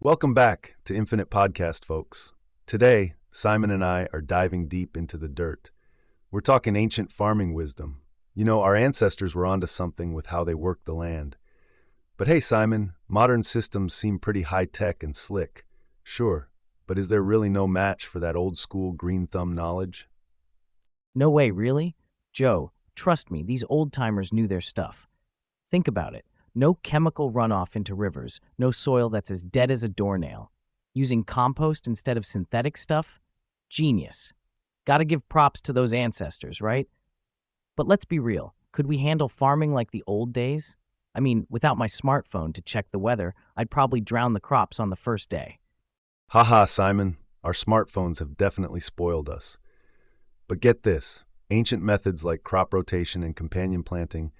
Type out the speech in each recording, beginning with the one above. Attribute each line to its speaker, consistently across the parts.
Speaker 1: Welcome back to Infinite Podcast, folks. Today, Simon and I are diving deep into the dirt. We're talking ancient farming wisdom. You know, our ancestors were onto something with how they worked the land. But hey, Simon, modern systems seem pretty high-tech and slick. Sure, but is there really no match for that old-school green thumb knowledge?
Speaker 2: No way, really? Joe, trust me, these old-timers knew their stuff. Think about it. No chemical runoff into rivers, no soil that's as dead as a doornail. Using compost instead of synthetic stuff? Genius. Gotta give props to those ancestors, right? But let's be real. Could we handle farming like the old days? I mean, without my smartphone to check the weather, I'd probably drown the crops on the first day.
Speaker 1: Haha, Simon, our smartphones have definitely spoiled us. But get this, ancient methods like crop rotation and companion planting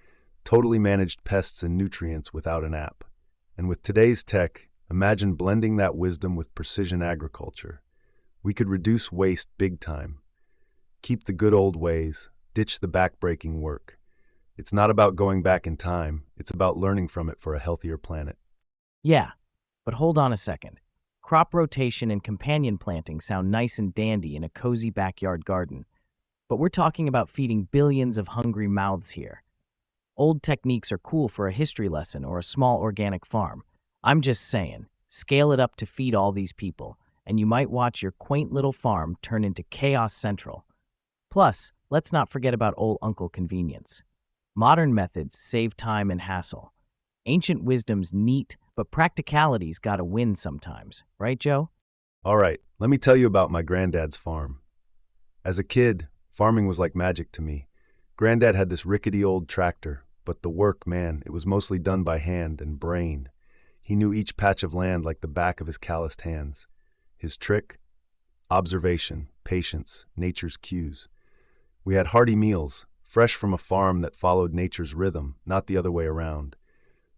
Speaker 1: totally managed pests and nutrients without an app. And with today's tech, imagine blending that wisdom with precision agriculture. We could reduce waste big time. Keep the good old ways, ditch the backbreaking work. It's not about going back in time, it's about learning from it for a healthier planet.
Speaker 2: Yeah, but hold on a second. Crop rotation and companion planting sound nice and dandy in a cozy backyard garden. But we're talking about feeding billions of hungry mouths here. Old techniques are cool for a history lesson or a small organic farm. I'm just saying, scale it up to feed all these people, and you might watch your quaint little farm turn into chaos central. Plus, let's not forget about old Uncle Convenience. Modern methods save time and hassle. Ancient wisdom's neat, but practicality's gotta win sometimes, right, Joe?
Speaker 1: All right, let me tell you about my granddad's farm. As a kid, farming was like magic to me. Granddad had this rickety old tractor, but the work, man, it was mostly done by hand and brain. He knew each patch of land like the back of his calloused hands. His trick? Observation, patience, nature's cues. We had hearty meals, fresh from a farm that followed nature's rhythm, not the other way around.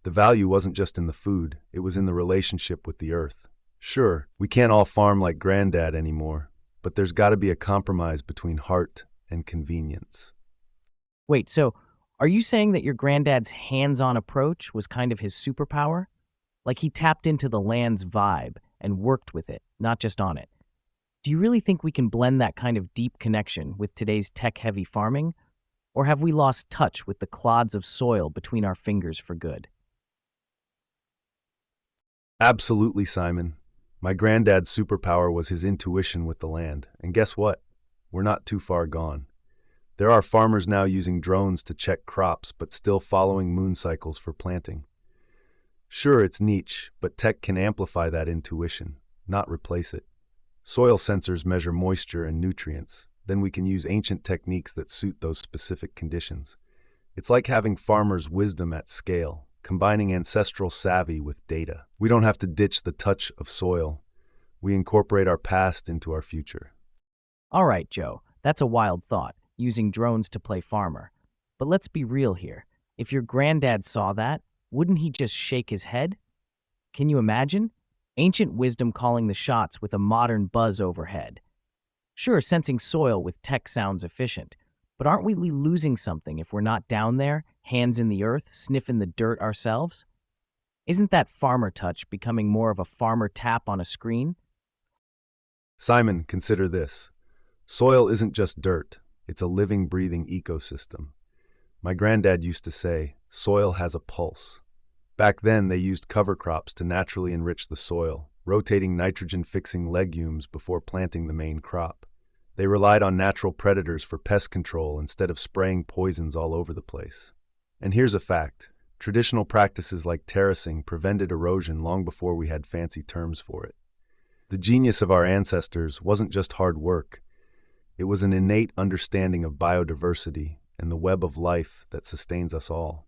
Speaker 1: The value wasn't just in the food, it was in the relationship with the earth. Sure, we can't all farm like Granddad anymore, but there's got to be a compromise between heart and convenience.
Speaker 2: Wait, so are you saying that your granddad's hands-on approach was kind of his superpower? Like he tapped into the land's vibe and worked with it, not just on it. Do you really think we can blend that kind of deep connection with today's tech-heavy farming? Or have we lost touch with the clods of soil between our fingers for good?
Speaker 1: Absolutely, Simon. My granddad's superpower was his intuition with the land. And guess what? We're not too far gone. There are farmers now using drones to check crops, but still following moon cycles for planting. Sure, it's niche, but tech can amplify that intuition, not replace it. Soil sensors measure moisture and nutrients. Then we can use ancient techniques that suit those specific conditions. It's like having farmers' wisdom at scale, combining ancestral savvy with data. We don't have to ditch the touch of soil. We incorporate our past into our future.
Speaker 2: All right, Joe, that's a wild thought, using drones to play farmer. But let's be real here. If your granddad saw that, wouldn't he just shake his head? Can you imagine? Ancient wisdom calling the shots with a modern buzz overhead. Sure, sensing soil with tech sounds efficient, but aren't we losing something if we're not down there, hands in the earth, sniffing the dirt ourselves? Isn't that farmer touch becoming more of a farmer tap on a screen?
Speaker 1: Simon, consider this. Soil isn't just dirt. It's a living, breathing ecosystem. My granddad used to say, soil has a pulse. Back then, they used cover crops to naturally enrich the soil, rotating nitrogen-fixing legumes before planting the main crop. They relied on natural predators for pest control instead of spraying poisons all over the place. And here's a fact. Traditional practices like terracing prevented erosion long before we had fancy terms for it. The genius of our ancestors wasn't just hard work. It was an innate understanding of biodiversity and the web of life that sustains us all.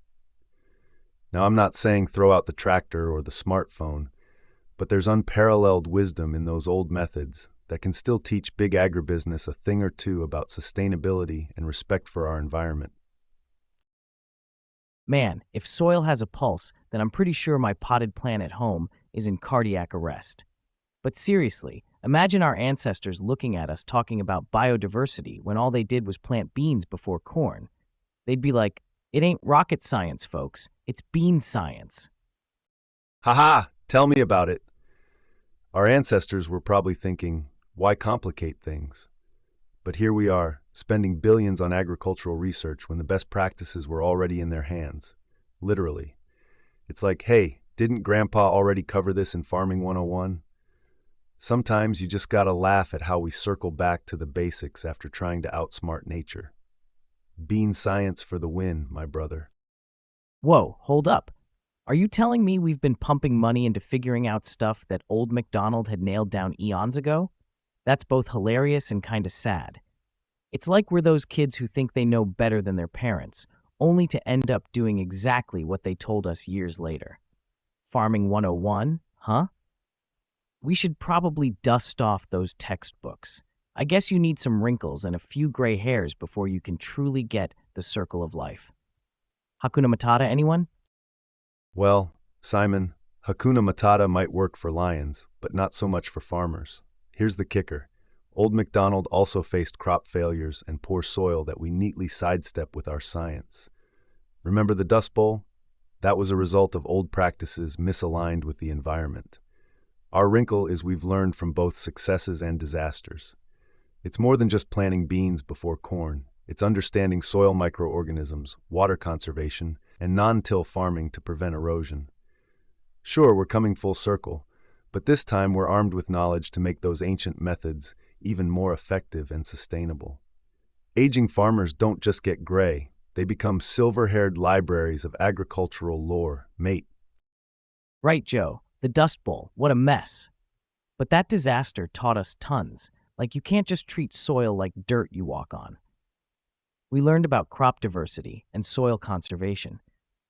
Speaker 1: Now, I'm not saying throw out the tractor or the smartphone, but there's unparalleled wisdom in those old methods that can still teach big agribusiness a thing or two about sustainability and respect for our environment.
Speaker 2: Man, if soil has a pulse, then I'm pretty sure my potted plant at home is in cardiac arrest. But seriously, imagine our ancestors looking at us talking about biodiversity when all they did was plant beans before corn. They'd be like, it ain't rocket science, folks. It's bean science.
Speaker 1: Haha, tell me about it. Our ancestors were probably thinking, why complicate things? But here we are, spending billions on agricultural research when the best practices were already in their hands. Literally. It's like, hey, didn't Grandpa already cover this in Farming 101? Sometimes you just gotta laugh at how we circle back to the basics after trying to outsmart nature. Bean science for the win, my brother.
Speaker 2: Whoa, hold up. Are you telling me we've been pumping money into figuring out stuff that old MacDonald had nailed down eons ago? That's both hilarious and kinda sad. It's like we're those kids who think they know better than their parents, only to end up doing exactly what they told us years later. Farming 101, huh? We should probably dust off those textbooks. I guess you need some wrinkles and a few gray hairs before you can truly get the circle of life. Hakuna Matata, anyone?
Speaker 1: Well, Simon, Hakuna Matata might work for lions, but not so much for farmers. Here's the kicker. Old MacDonald also faced crop failures and poor soil that we neatly sidestep with our science. Remember the Dust Bowl? That was a result of old practices misaligned with the environment. Our wrinkle is we've learned from both successes and disasters. It's more than just planting beans before corn. It's understanding soil microorganisms, water conservation, and non-till farming to prevent erosion. Sure, we're coming full circle, but this time we're armed with knowledge to make those ancient methods even more effective and sustainable. Aging farmers don't just get gray, they become silver-haired libraries of agricultural lore, mate.
Speaker 2: Right, Joe. The Dust Bowl. What a mess. But that disaster taught us tons. Like, you can't just treat soil like dirt you walk on. We learned about crop diversity and soil conservation.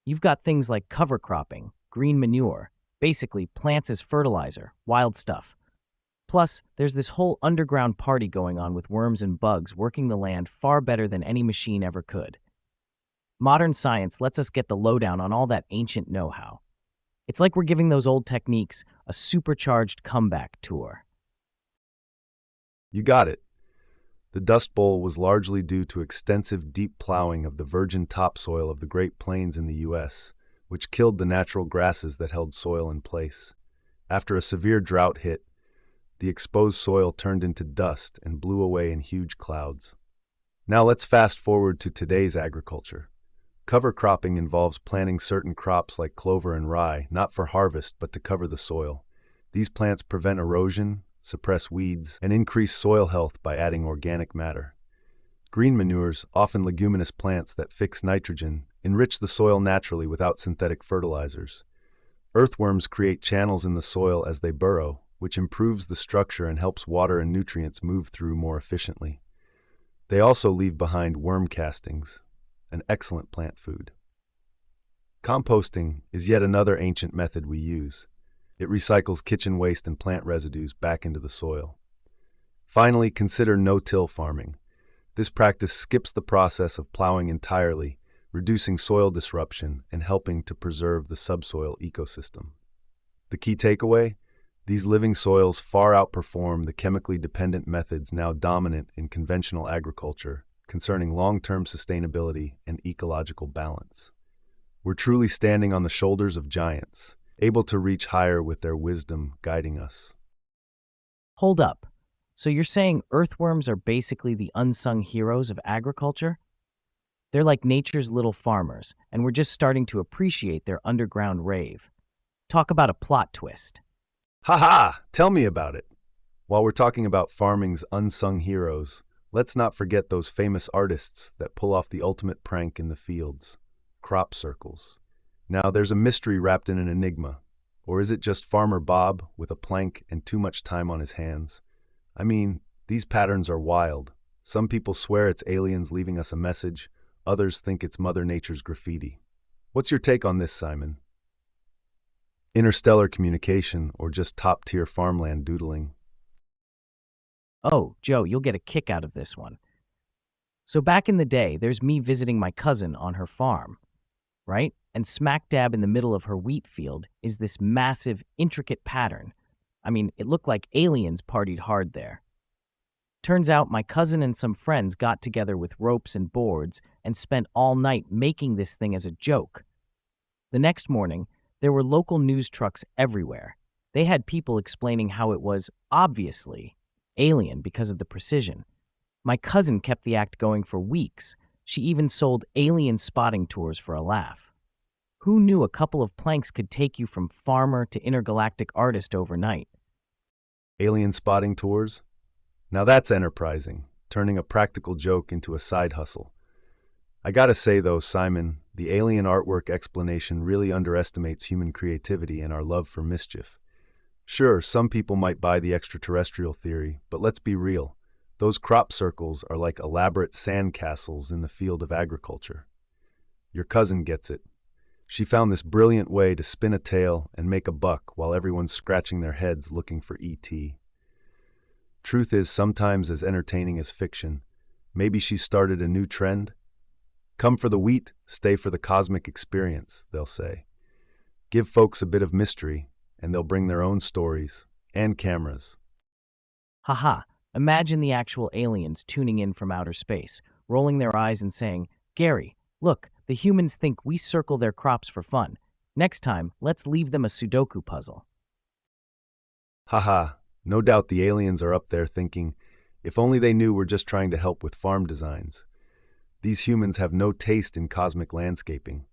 Speaker 2: You've got things like cover cropping, green manure, basically plants as fertilizer, wild stuff. Plus, there's this whole underground party going on with worms and bugs working the land far better than any machine ever could. Modern science lets us get the lowdown on all that ancient know-how. It's like we're giving those old techniques a supercharged comeback tour.
Speaker 1: You got it. The Dust Bowl was largely due to extensive deep plowing of the virgin topsoil of the Great Plains in the U.S., which killed the natural grasses that held soil in place. After a severe drought hit, the exposed soil turned into dust and blew away in huge clouds. Now let's fast forward to today's agriculture. Cover cropping involves planting certain crops like clover and rye, not for harvest but to cover the soil. These plants prevent erosion, suppress weeds, and increase soil health by adding organic matter. Green manures, often leguminous plants that fix nitrogen, enrich the soil naturally without synthetic fertilizers. Earthworms create channels in the soil as they burrow, which improves the structure and helps water and nutrients move through more efficiently. They also leave behind worm castings, an excellent plant food. Composting is yet another ancient method we use. It recycles kitchen waste and plant residues back into the soil. Finally, consider no-till farming. This practice skips the process of plowing entirely, reducing soil disruption and helping to preserve the subsoil ecosystem. The key takeaway? These living soils far outperform the chemically dependent methods now dominant in conventional agriculture concerning long-term sustainability and ecological balance. We're truly standing on the shoulders of giants, able to reach higher with their wisdom guiding us.
Speaker 2: Hold up. So you're saying earthworms are basically the unsung heroes of agriculture? They're like nature's little farmers, and we're just starting to appreciate their underground rave. Talk about a plot twist.
Speaker 1: Ha ha! Tell me about it. While we're talking about farming's unsung heroes, let's not forget those famous artists that pull off the ultimate prank in the fields, crop circles. Now, there's a mystery wrapped in an enigma. Or is it just Farmer Bob with a plank and too much time on his hands? I mean, these patterns are wild. Some people swear it's aliens leaving us a message, others think it's Mother Nature's graffiti. What's your take on this, Simon? Interstellar communication or just top-tier farmland doodling?
Speaker 2: Oh, Joe, you'll get a kick out of this one. So back in the day, there's me visiting my cousin on her farm, right? And smack dab in the middle of her wheat field is this massive, intricate pattern. I mean, it looked like aliens partied hard there. Turns out my cousin and some friends got together with ropes and boards and spent all night making this thing as a joke. The next morning, there were local news trucks everywhere. They had people explaining how it was, obviously, alien because of the precision. My cousin kept the act going for weeks. She even sold alien spotting tours for a laugh. Who knew a couple of planks could take you from farmer to intergalactic artist overnight?
Speaker 1: Alien spotting tours? Now that's enterprising, turning a practical joke into a side hustle. I gotta say though, Simon, the alien artwork explanation really underestimates human creativity and our love for mischief. Sure, some people might buy the extraterrestrial theory, but let's be real. Those crop circles are like elaborate sandcastles in the field of agriculture. Your cousin gets it. She found this brilliant way to spin a tale and make a buck while everyone's scratching their heads looking for ET. Truth is sometimes as entertaining as fiction. Maybe she started a new trend. Come for the wheat, stay for the cosmic experience, they'll say. Give folks a bit of mystery, and they'll bring their own stories and cameras.
Speaker 2: Haha, imagine the actual aliens tuning in from outer space, rolling their eyes and saying, "Gary, look, the humans think we circle their crops for fun. Next time, let's leave them a Sudoku puzzle."
Speaker 1: Haha, no doubt the aliens are up there thinking, if only they knew we're just trying to help with farm designs. These humans have no taste in cosmic landscaping.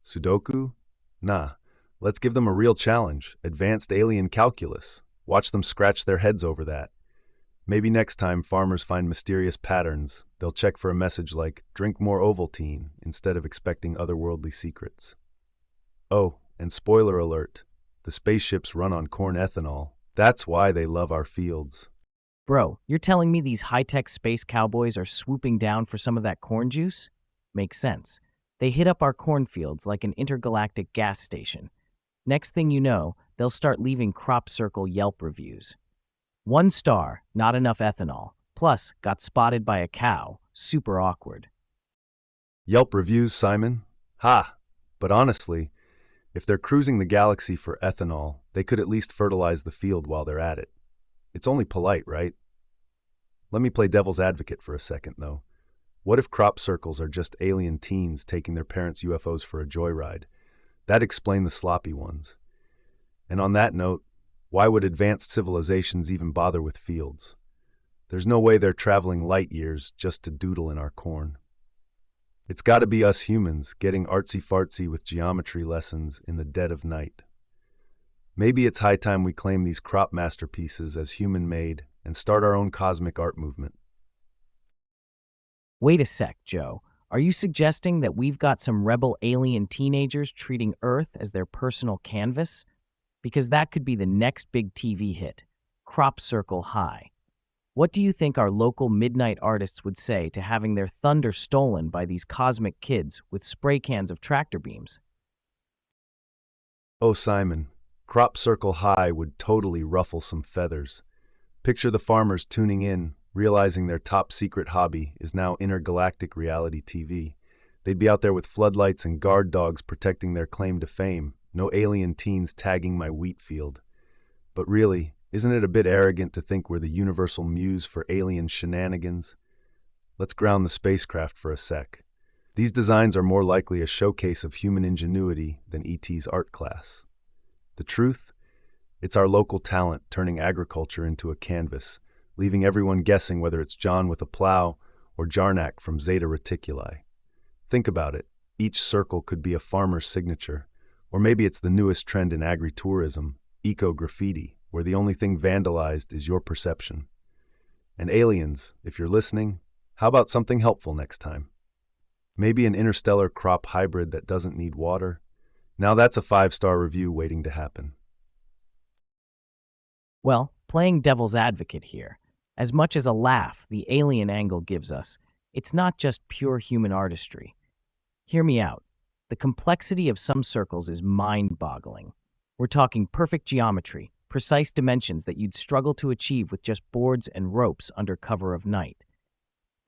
Speaker 1: Sudoku? Nah, let's give them a real challenge, advanced alien calculus. Watch them scratch their heads over that. Maybe next time farmers find mysterious patterns, they'll check for a message like, drink more Ovaltine, instead of expecting otherworldly secrets. Oh, and spoiler alert, the spaceships run on corn ethanol. That's why they love our fields.
Speaker 2: Bro, you're telling me these high-tech space cowboys are swooping down for some of that corn juice? Makes sense. They hit up our cornfields like an intergalactic gas station. Next thing you know, they'll start leaving crop circle Yelp reviews. 1 star, not enough ethanol. Plus, got spotted by a cow. Super awkward.
Speaker 1: Yelp reviews, Simon? Ha! But honestly, if they're cruising the galaxy for ethanol, they could at least fertilize the field while they're at it. It's only polite, right? Let me play devil's advocate for a second, though. What if crop circles are just alien teens taking their parents' UFOs for a joyride? That'd explain the sloppy ones. And on that note, why would advanced civilizations even bother with fields? There's no way they're traveling light years just to doodle in our corn. It's gotta be us humans getting artsy-fartsy with geometry lessons in the dead of night. Maybe it's high time we claim these crop masterpieces as human-made and start our own cosmic art movement.
Speaker 2: Wait a sec, Joe. Are you suggesting that we've got some rebel alien teenagers treating Earth as their personal canvas? Because that could be the next big TV hit, Crop Circle High. What do you think our local midnight artists would say to having their thunder stolen by these cosmic kids with spray cans of tractor beams?
Speaker 1: Oh, Simon, Crop Circle High would totally ruffle some feathers. Picture the farmers tuning in, realizing their top secret hobby is now intergalactic reality TV. They'd be out there with floodlights and guard dogs protecting their claim to fame. No alien teens tagging my wheat field. But really, isn't it a bit arrogant to think we're the universal muse for alien shenanigans? Let's ground the spacecraft for a sec. These designs are more likely a showcase of human ingenuity than ET's art class. The truth? It's our local talent turning agriculture into a canvas, leaving everyone guessing whether it's John with a plow or Jarnak from Zeta Reticuli. Think about it. Each circle could be a farmer's signature. Or maybe it's the newest trend in agritourism, eco-graffiti, where the only thing vandalized is your perception. And aliens, if you're listening, how about something helpful next time? Maybe an interstellar crop hybrid that doesn't need water? Now that's a 5-star review waiting to happen.
Speaker 2: Well, playing devil's advocate here. As much as a laugh the alien angle gives us, it's not just pure human artistry. Hear me out. The complexity of some circles is mind-boggling. We're talking perfect geometry, precise dimensions that you'd struggle to achieve with just boards and ropes under cover of night.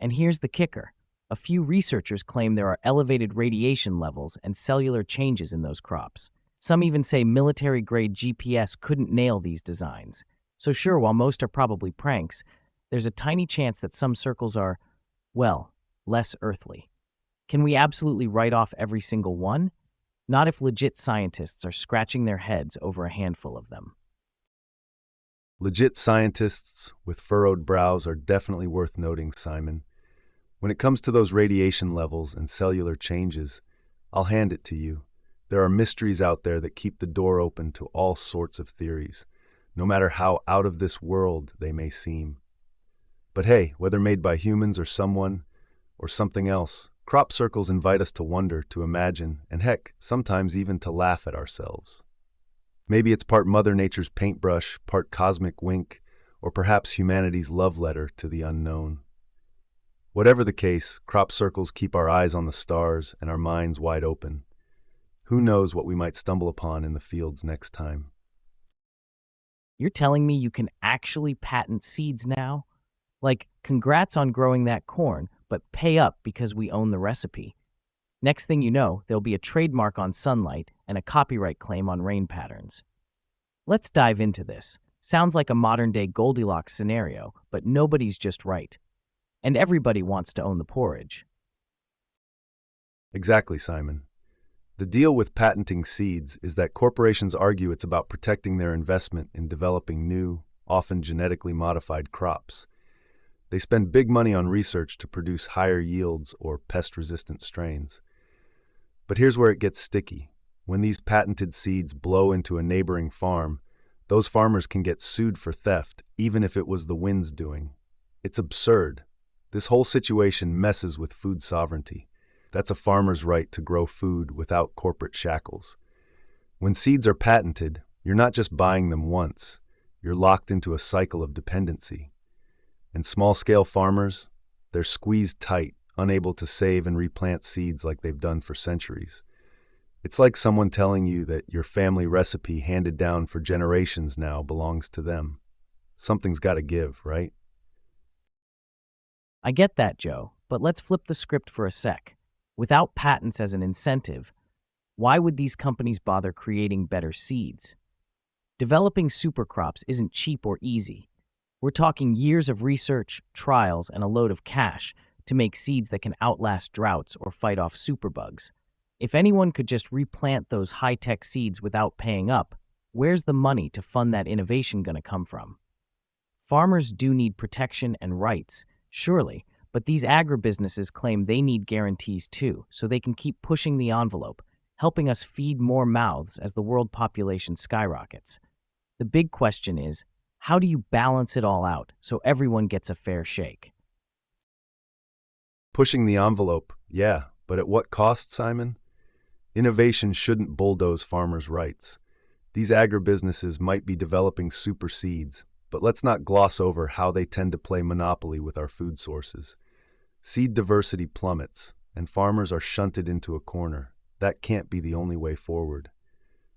Speaker 2: And here's the kicker. A few researchers claim there are elevated radiation levels and cellular changes in those crops. Some even say military-grade GPS couldn't nail these designs. So sure, while most are probably pranks, there's a tiny chance that some circles are, well, less earthly. Can we absolutely write off every single one? Not if legit scientists are scratching their heads over a handful of them.
Speaker 1: Legit scientists with furrowed brows are definitely worth noting, Simon. When it comes to those radiation levels and cellular changes, I'll hand it to you. There are mysteries out there that keep the door open to all sorts of theories, no matter how out of this world they may seem. But hey, whether made by humans or someone or something else, crop circles invite us to wonder, to imagine, and heck, sometimes even to laugh at ourselves. Maybe it's part Mother Nature's paintbrush, part cosmic wink, or perhaps humanity's love letter to the unknown. Whatever the case, crop circles keep our eyes on the stars and our minds wide open. Who knows what we might stumble upon in the fields next time?
Speaker 2: You're telling me you can actually patent seeds now? Like, congrats on growing that corn, but pay up because we own the recipe. Next thing you know, there'll be a trademark on sunlight and a copyright claim on rain patterns. Let's dive into this. Sounds like a modern-day Goldilocks scenario, but nobody's just right. And everybody wants to own the porridge.
Speaker 1: Exactly, Simon. The deal with patenting seeds is that corporations argue it's about protecting their investment in developing new, often genetically modified crops. They spend big money on research to produce higher yields or pest-resistant strains. But here's where it gets sticky. When these patented seeds blow into a neighboring farm, those farmers can get sued for theft, even if it was the wind's doing. It's absurd. This whole situation messes with food sovereignty. That's a farmer's right to grow food without corporate shackles. When seeds are patented, you're not just buying them once. You're locked into a cycle of dependency. And small-scale farmers, they're squeezed tight, unable to save and replant seeds like they've done for centuries. It's like someone telling you that your family recipe handed down for generations now belongs to them. Something's got to give, right?
Speaker 2: I get that, Joe, but let's flip the script for a sec. Without patents as an incentive, why would these companies bother creating better seeds? Developing supercrops isn't cheap or easy. We're talking years of research, trials, and a load of cash to make seeds that can outlast droughts or fight off superbugs. If anyone could just replant those high-tech seeds without paying up, where's the money to fund that innovation going to come from? Farmers do need protection and rights, surely, but these agribusinesses claim they need guarantees too, so they can keep pushing the envelope, helping us feed more mouths as the world population skyrockets. The big question is, how do you balance it all out so everyone gets a fair shake?
Speaker 1: Pushing the envelope, yeah, but at what cost, Simon? Innovation shouldn't bulldoze farmers' rights. These agribusinesses might be developing super seeds, but let's not gloss over how they tend to play monopoly with our food sources. Seed diversity plummets, and farmers are shunted into a corner. That can't be the only way forward.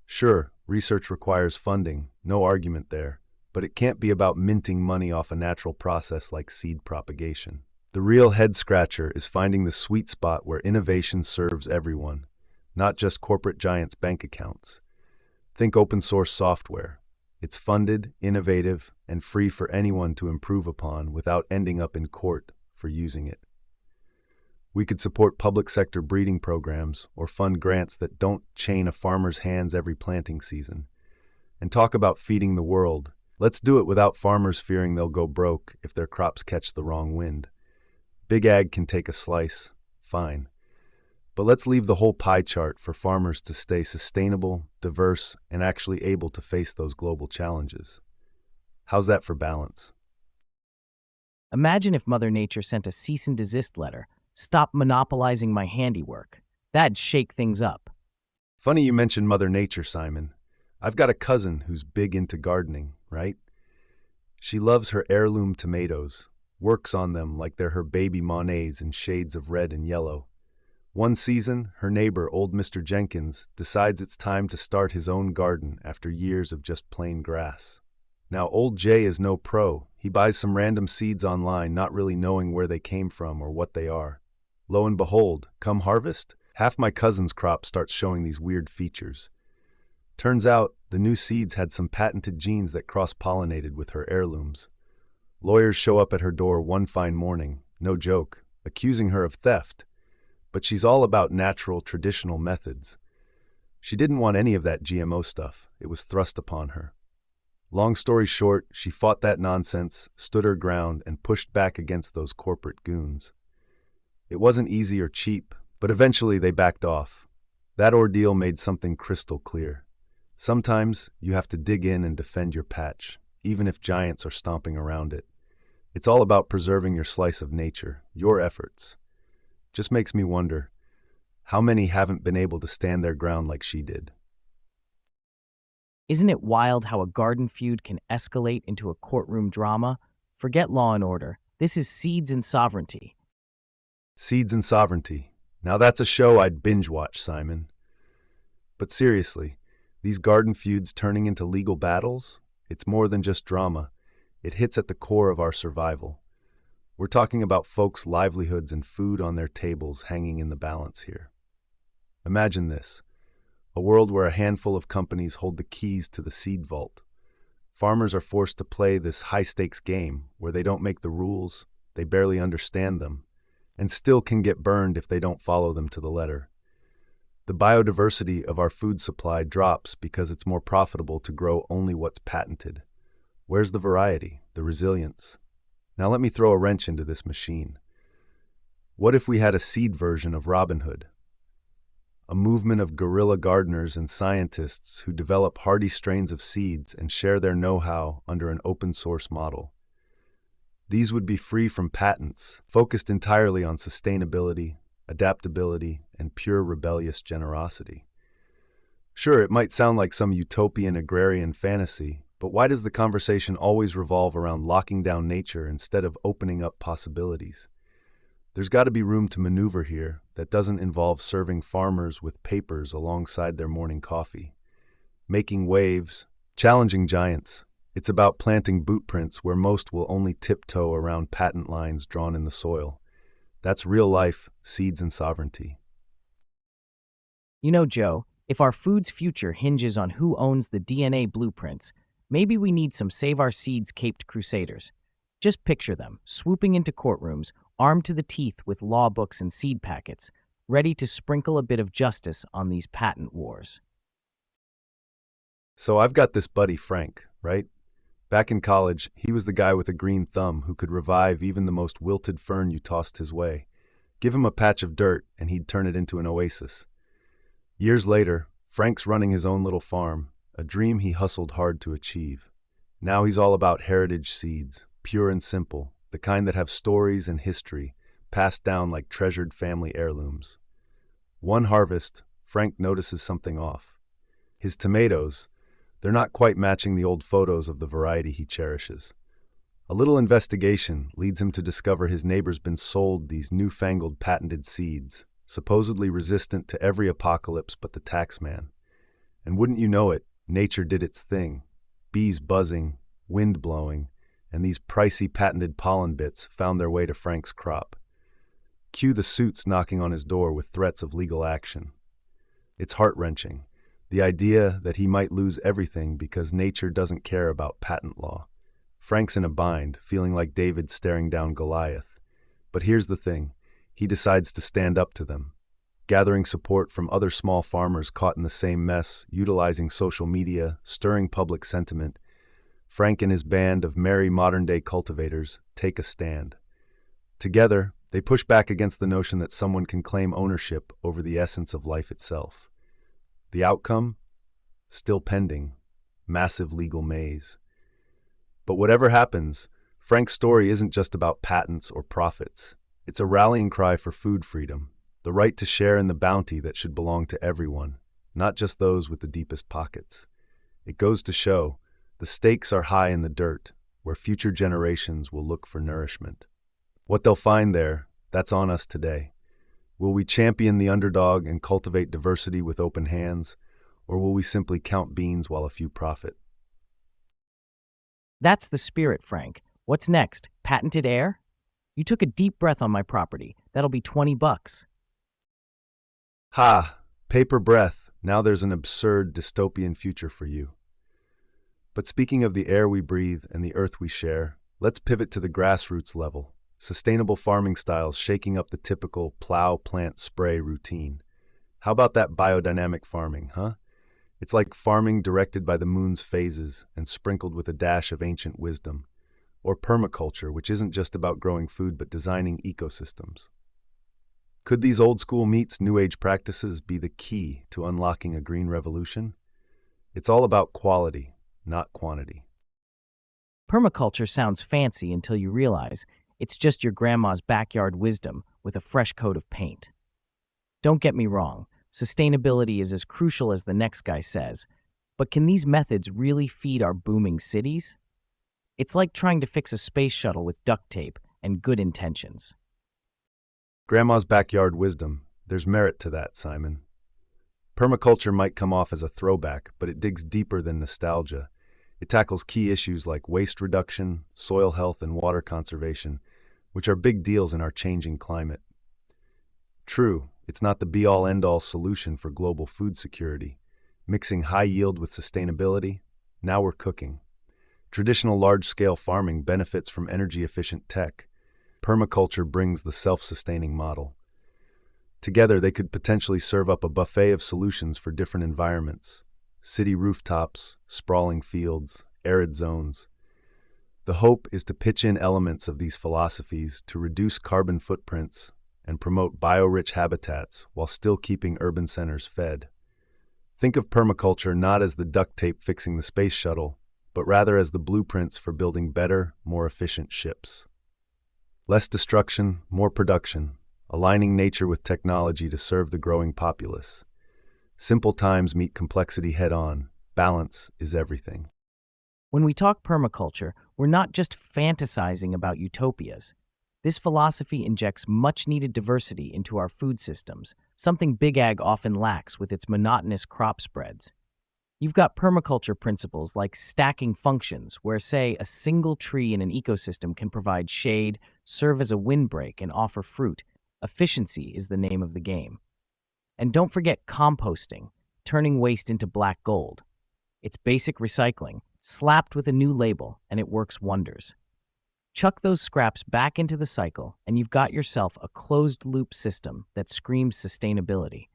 Speaker 1: Sure, research requires funding, no argument there, but it can't be about minting money off a natural process like seed propagation. The real head-scratcher is finding the sweet spot where innovation serves everyone, not just corporate giants' bank accounts. Think open-source software. It's funded, innovative, and free for anyone to improve upon without ending up in court for using it. We could support public sector breeding programs or fund grants that don't chain a farmer's hands every planting season. And talk about feeding the world. Let's do it without farmers fearing they'll go broke if their crops catch the wrong wind. Big Ag can take a slice, fine. But let's leave the whole pie chart for farmers to stay sustainable, diverse, and actually able to face those global challenges. How's that for balance?
Speaker 2: Imagine if Mother Nature sent a cease and desist letter. Stop monopolizing my handiwork. That'd shake things up.
Speaker 1: Funny you mentioned Mother Nature, Simon. I've got a cousin who's big into gardening, right? She loves her heirloom tomatoes, works on them like they're her baby Monets in shades of red and yellow. One season, her neighbor, old Mr. Jenkins, decides it's time to start his own garden after years of just plain grass. Now, old Jay is no pro. He buys some random seeds online, not really knowing where they came from or what they are. Lo and behold, come harvest, half my cousin's crop starts showing these weird features. Turns out, the new seeds had some patented genes that cross-pollinated with her heirlooms. Lawyers show up at her door one fine morning, no joke, accusing her of theft. But she's all about natural, traditional methods. She didn't want any of that GMO stuff. It was thrust upon her. Long story short, she fought that nonsense, stood her ground, and pushed back against those corporate goons. It wasn't easy or cheap, but eventually they backed off. That ordeal made something crystal clear. Sometimes you have to dig in and defend your patch, even if giants are stomping around it. It's all about preserving your slice of nature, your efforts. Just makes me wonder, how many haven't been able to stand their ground like she did?
Speaker 2: Isn't it wild how a garden feud can escalate into a courtroom drama? Forget Law and Order. This is Seeds and Sovereignty.
Speaker 1: Seeds and Sovereignty. Now that's a show I'd binge watch, Simon. But seriously, these garden feuds turning into legal battles? It's more than just drama. It hits at the core of our survival. We're talking about folks' livelihoods and food on their tables hanging in the balance here. Imagine this, a world where a handful of companies hold the keys to the seed vault. Farmers are forced to play this high-stakes game where they don't make the rules, they barely understand them, and still can get burned if they don't follow them to the letter. The biodiversity of our food supply drops because it's more profitable to grow only what's patented. Where's the variety, the resilience? Now let me throw a wrench into this machine. What if we had a seed version of Robin Hood? A movement of guerrilla gardeners and scientists who develop hardy strains of seeds and share their know-how under an open-source model. These would be free from patents, focused entirely on sustainability, adaptability, and pure rebellious generosity. Sure, it might sound like some utopian agrarian fantasy, but why does the conversation always revolve around locking down nature instead of opening up possibilities? There's got to be room to maneuver here that doesn't involve serving farmers with papers alongside their morning coffee. Making waves, challenging giants. It's about planting bootprints where most will only tiptoe around patent lines drawn in the soil. That's real life, seeds and sovereignty.
Speaker 2: You know, Joe, if our food's future hinges on who owns the DNA blueprints, maybe we need some Save Our Seeds caped crusaders. Just picture them, swooping into courtrooms, armed to the teeth with law books and seed packets, ready to sprinkle a bit of justice on these patent wars.
Speaker 1: So I've got this buddy Frank, right? Back in college, he was the guy with a green thumb who could revive even the most wilted fern you tossed his way. Give him a patch of dirt, and he'd turn it into an oasis. Years later, Frank's running his own little farm, a dream he hustled hard to achieve. Now he's all about heritage seeds, pure and simple, the kind that have stories and history, passed down like treasured family heirlooms. One harvest, Frank notices something off. His tomatoes, they're not quite matching the old photos of the variety he cherishes. A little investigation leads him to discover his neighbor's been sold these newfangled patented seeds, supposedly resistant to every apocalypse but the taxman. And wouldn't you know it, nature did its thing. Bees buzzing, wind blowing, and these pricey patented pollen bits found their way to Frank's crop. Cue the suits knocking on his door with threats of legal action. It's heart-wrenching, the idea that he might lose everything because nature doesn't care about patent law. Frank's in a bind, feeling like David staring down Goliath. But here's the thing, he decides to stand up to them, gathering support from other small farmers caught in the same mess, utilizing social media, stirring public sentiment. Frank and his band of merry modern-day cultivators take a stand. Together, they push back against the notion that someone can claim ownership over the essence of life itself. The outcome? Still pending. Massive legal maze. But whatever happens, Frank's story isn't just about patents or profits. It's a rallying cry for food freedom, the right to share in the bounty that should belong to everyone, not just those with the deepest pockets. It goes to show, the stakes are high in the dirt, where future generations will look for nourishment. What they'll find there, that's on us today. Will we champion the underdog and cultivate diversity with open hands, or will we simply count beans while a few profit?
Speaker 2: That's the spirit, Frank. What's next? Patented air? You took a deep breath on my property. That'll be $20.
Speaker 1: Ha! Paper breath. Now there's an absurd dystopian future for you. But speaking of the air we breathe and the earth we share, let's pivot to the grassroots level. Sustainable farming styles shaking up the typical plow, plant, spray routine. How about that biodynamic farming, huh? It's like farming directed by the moon's phases and sprinkled with a dash of ancient wisdom, or permaculture, which isn't just about growing food but designing ecosystems. Could these old-school meets New Age practices be the key to unlocking a green revolution? It's all about quality, not quantity.
Speaker 2: Permaculture sounds fancy until you realize it's just your grandma's backyard wisdom with a fresh coat of paint. Don't get me wrong, sustainability is as crucial as the next guy says, but can these methods really feed our booming cities? It's like trying to fix a space shuttle with duct tape and good intentions.
Speaker 1: Grandma's backyard wisdom, there's merit to that, Simon. Permaculture might come off as a throwback, but it digs deeper than nostalgia. It tackles key issues like waste reduction, soil health, and water conservation, which are big deals in our changing climate. True, it's not the be-all end-all solution for global food security. Mixing high yield with sustainability, now we're cooking. Traditional large-scale farming benefits from energy-efficient tech. Permaculture brings the self-sustaining model. Together, they could potentially serve up a buffet of solutions for different environments: city rooftops, sprawling fields, arid zones. The hope is to pitch in elements of these philosophies to reduce carbon footprints and promote bio-rich habitats while still keeping urban centers fed. Think of permaculture not as the duct tape fixing the space shuttle, but rather as the blueprints for building better, more efficient ships. Less destruction, more production, aligning nature with technology to serve the growing populace. Simple times meet complexity head-on. Balance is everything.
Speaker 2: When we talk permaculture, we're not just fantasizing about utopias. This philosophy injects much-needed diversity into our food systems, something Big Ag often lacks with its monotonous crop spreads. You've got permaculture principles like stacking functions, where, say, a single tree in an ecosystem can provide shade, serve as a windbreak, and offer fruit. Efficiency is the name of the game. And don't forget composting, turning waste into black gold. It's basic recycling, slapped with a new label, and it works wonders. Chuck those scraps back into the cycle, and you've got yourself a closed-loop system that screams sustainability.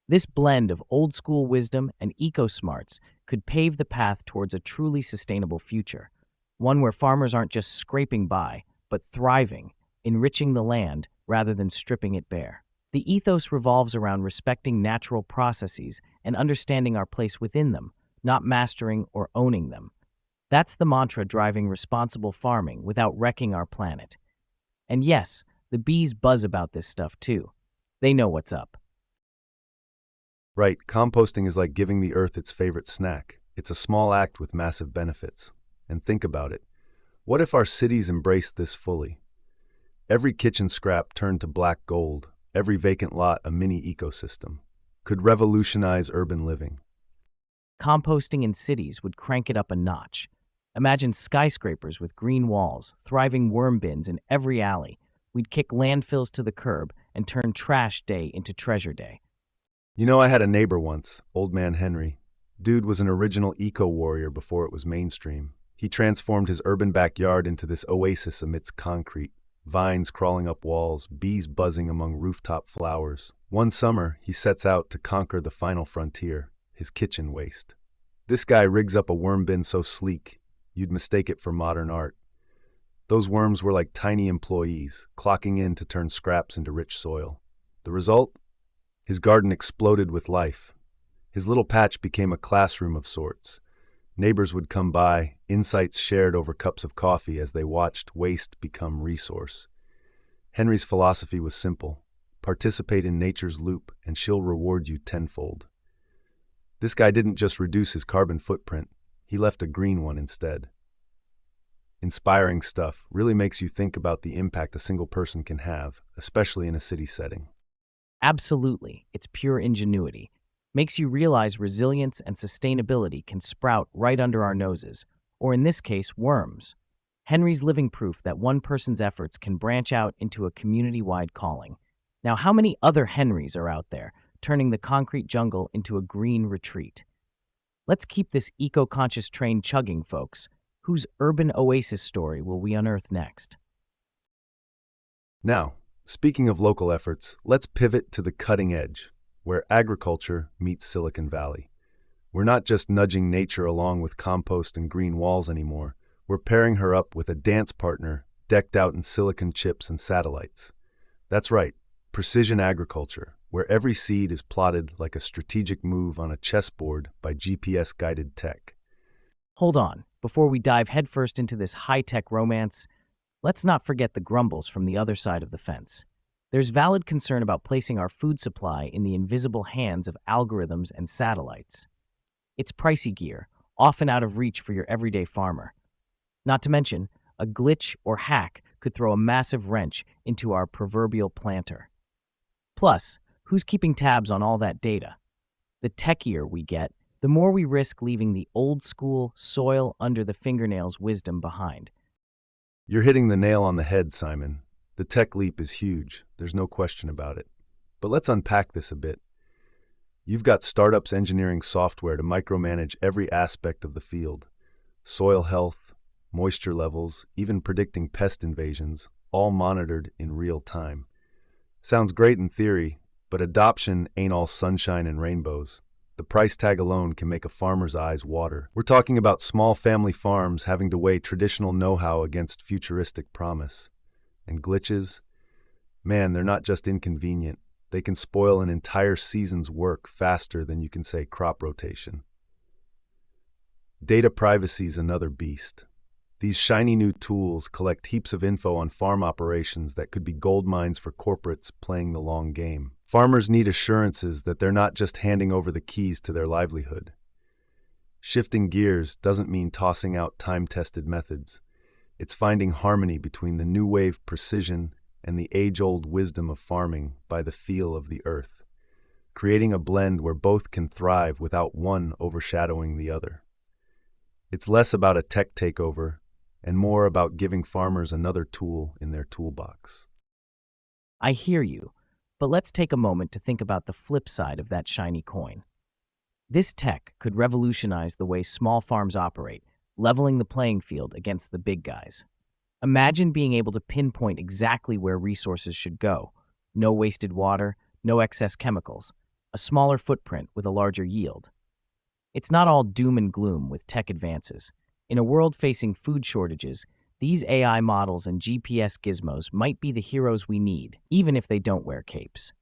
Speaker 2: This blend of old-school wisdom and eco-smarts could pave the path towards a truly sustainable future, one where farmers aren't just scraping by, but thriving, enriching the land rather than stripping it bare. The ethos revolves around respecting natural processes and understanding our place within them, not mastering or owning them. That's the mantra driving responsible farming without wrecking our planet. And yes, the bees buzz about this stuff too. They know what's up.
Speaker 1: Right, composting is like giving the earth its favorite snack. It's a small act with massive benefits. And think about it. What if our cities embraced this fully? Every kitchen scrap turned to black gold, every vacant lot a mini ecosystem. Could revolutionize urban living.
Speaker 2: Composting in cities would crank it up a notch. Imagine skyscrapers with green walls, thriving worm bins in every alley. We'd kick landfills to the curb and turn trash day into treasure day.
Speaker 1: You know, I had a neighbor once, Old Man Henry. Dude was an original eco-warrior before it was mainstream. He transformed his urban backyard into this oasis amidst concrete. Vines crawling up walls, bees buzzing among rooftop flowers. One summer, he sets out to conquer the final frontier, his kitchen waste. This guy rigs up a worm bin so sleek, you'd mistake it for modern art. Those worms were like tiny employees, clocking in to turn scraps into rich soil. The result? His garden exploded with life. His little patch became a classroom of sorts. Neighbors would come by, insights shared over cups of coffee as they watched waste become resource. Henry's philosophy was simple: participate in nature's loop and she'll reward you tenfold. This guy didn't just reduce his carbon footprint, he left a green one instead. Inspiring stuff, really makes you think about the impact a single person can have, especially in a city setting.
Speaker 2: Absolutely, it's pure ingenuity. Makes you realize resilience and sustainability can sprout right under our noses, or in this case, worms. Henry's living proof that one person's efforts can branch out into a community-wide calling. Now, how many other Henrys are out there, turning the concrete jungle into a green retreat? Let's keep this eco-conscious train chugging, folks. Whose urban oasis story will we unearth next?
Speaker 1: Now, speaking of local efforts, let's pivot to the cutting edge, where agriculture meets Silicon Valley. We're not just nudging nature along with compost and green walls anymore. We're pairing her up with a dance partner decked out in silicon chips and satellites. That's right, precision agriculture, where every seed is plotted like a strategic move on a chessboard by GPS-guided tech.
Speaker 2: Hold on, before we dive headfirst into this high-tech romance, let's not forget the grumbles from the other side of the fence. There's valid concern about placing our food supply in the invisible hands of algorithms and satellites. It's pricey gear, often out of reach for your everyday farmer. Not to mention, a glitch or hack could throw a massive wrench into our proverbial planter. Plus, who's keeping tabs on all that data? The techier we get, the more we risk leaving the old-school, soil under the fingernails wisdom behind.
Speaker 1: You're hitting the nail on the head, Simon. The tech leap is huge, there's no question about it. But let's unpack this a bit. You've got startups engineering software to micromanage every aspect of the field. Soil health, moisture levels, even predicting pest invasions, all monitored in real time. Sounds great in theory, but adoption ain't all sunshine and rainbows. The price tag alone can make a farmer's eyes water. We're talking about small family farms having to weigh traditional know-how against futuristic promise. And glitches? Man, they're not just inconvenient. They can spoil an entire season's work faster than you can say crop rotation. Data privacy's another beast. These shiny new tools collect heaps of info on farm operations that could be gold mines for corporates playing the long game. Farmers need assurances that they're not just handing over the keys to their livelihood. Shifting gears doesn't mean tossing out time-tested methods. It's finding harmony between the new wave precision and the age-old wisdom of farming by the feel of the earth, creating a blend where both can thrive without one overshadowing the other. It's less about a tech takeover and more about giving farmers another tool in their toolbox.
Speaker 2: I hear you, but let's take a moment to think about the flip side of that shiny coin. This tech could revolutionize the way small farms operate, leveling the playing field against the big guys. Imagine being able to pinpoint exactly where resources should go. No wasted water, no excess chemicals, a smaller footprint with a larger yield. It's not all doom and gloom with tech advances. In a world facing food shortages, these AI models and GPS gizmos might be the heroes we need, even if they don't wear capes.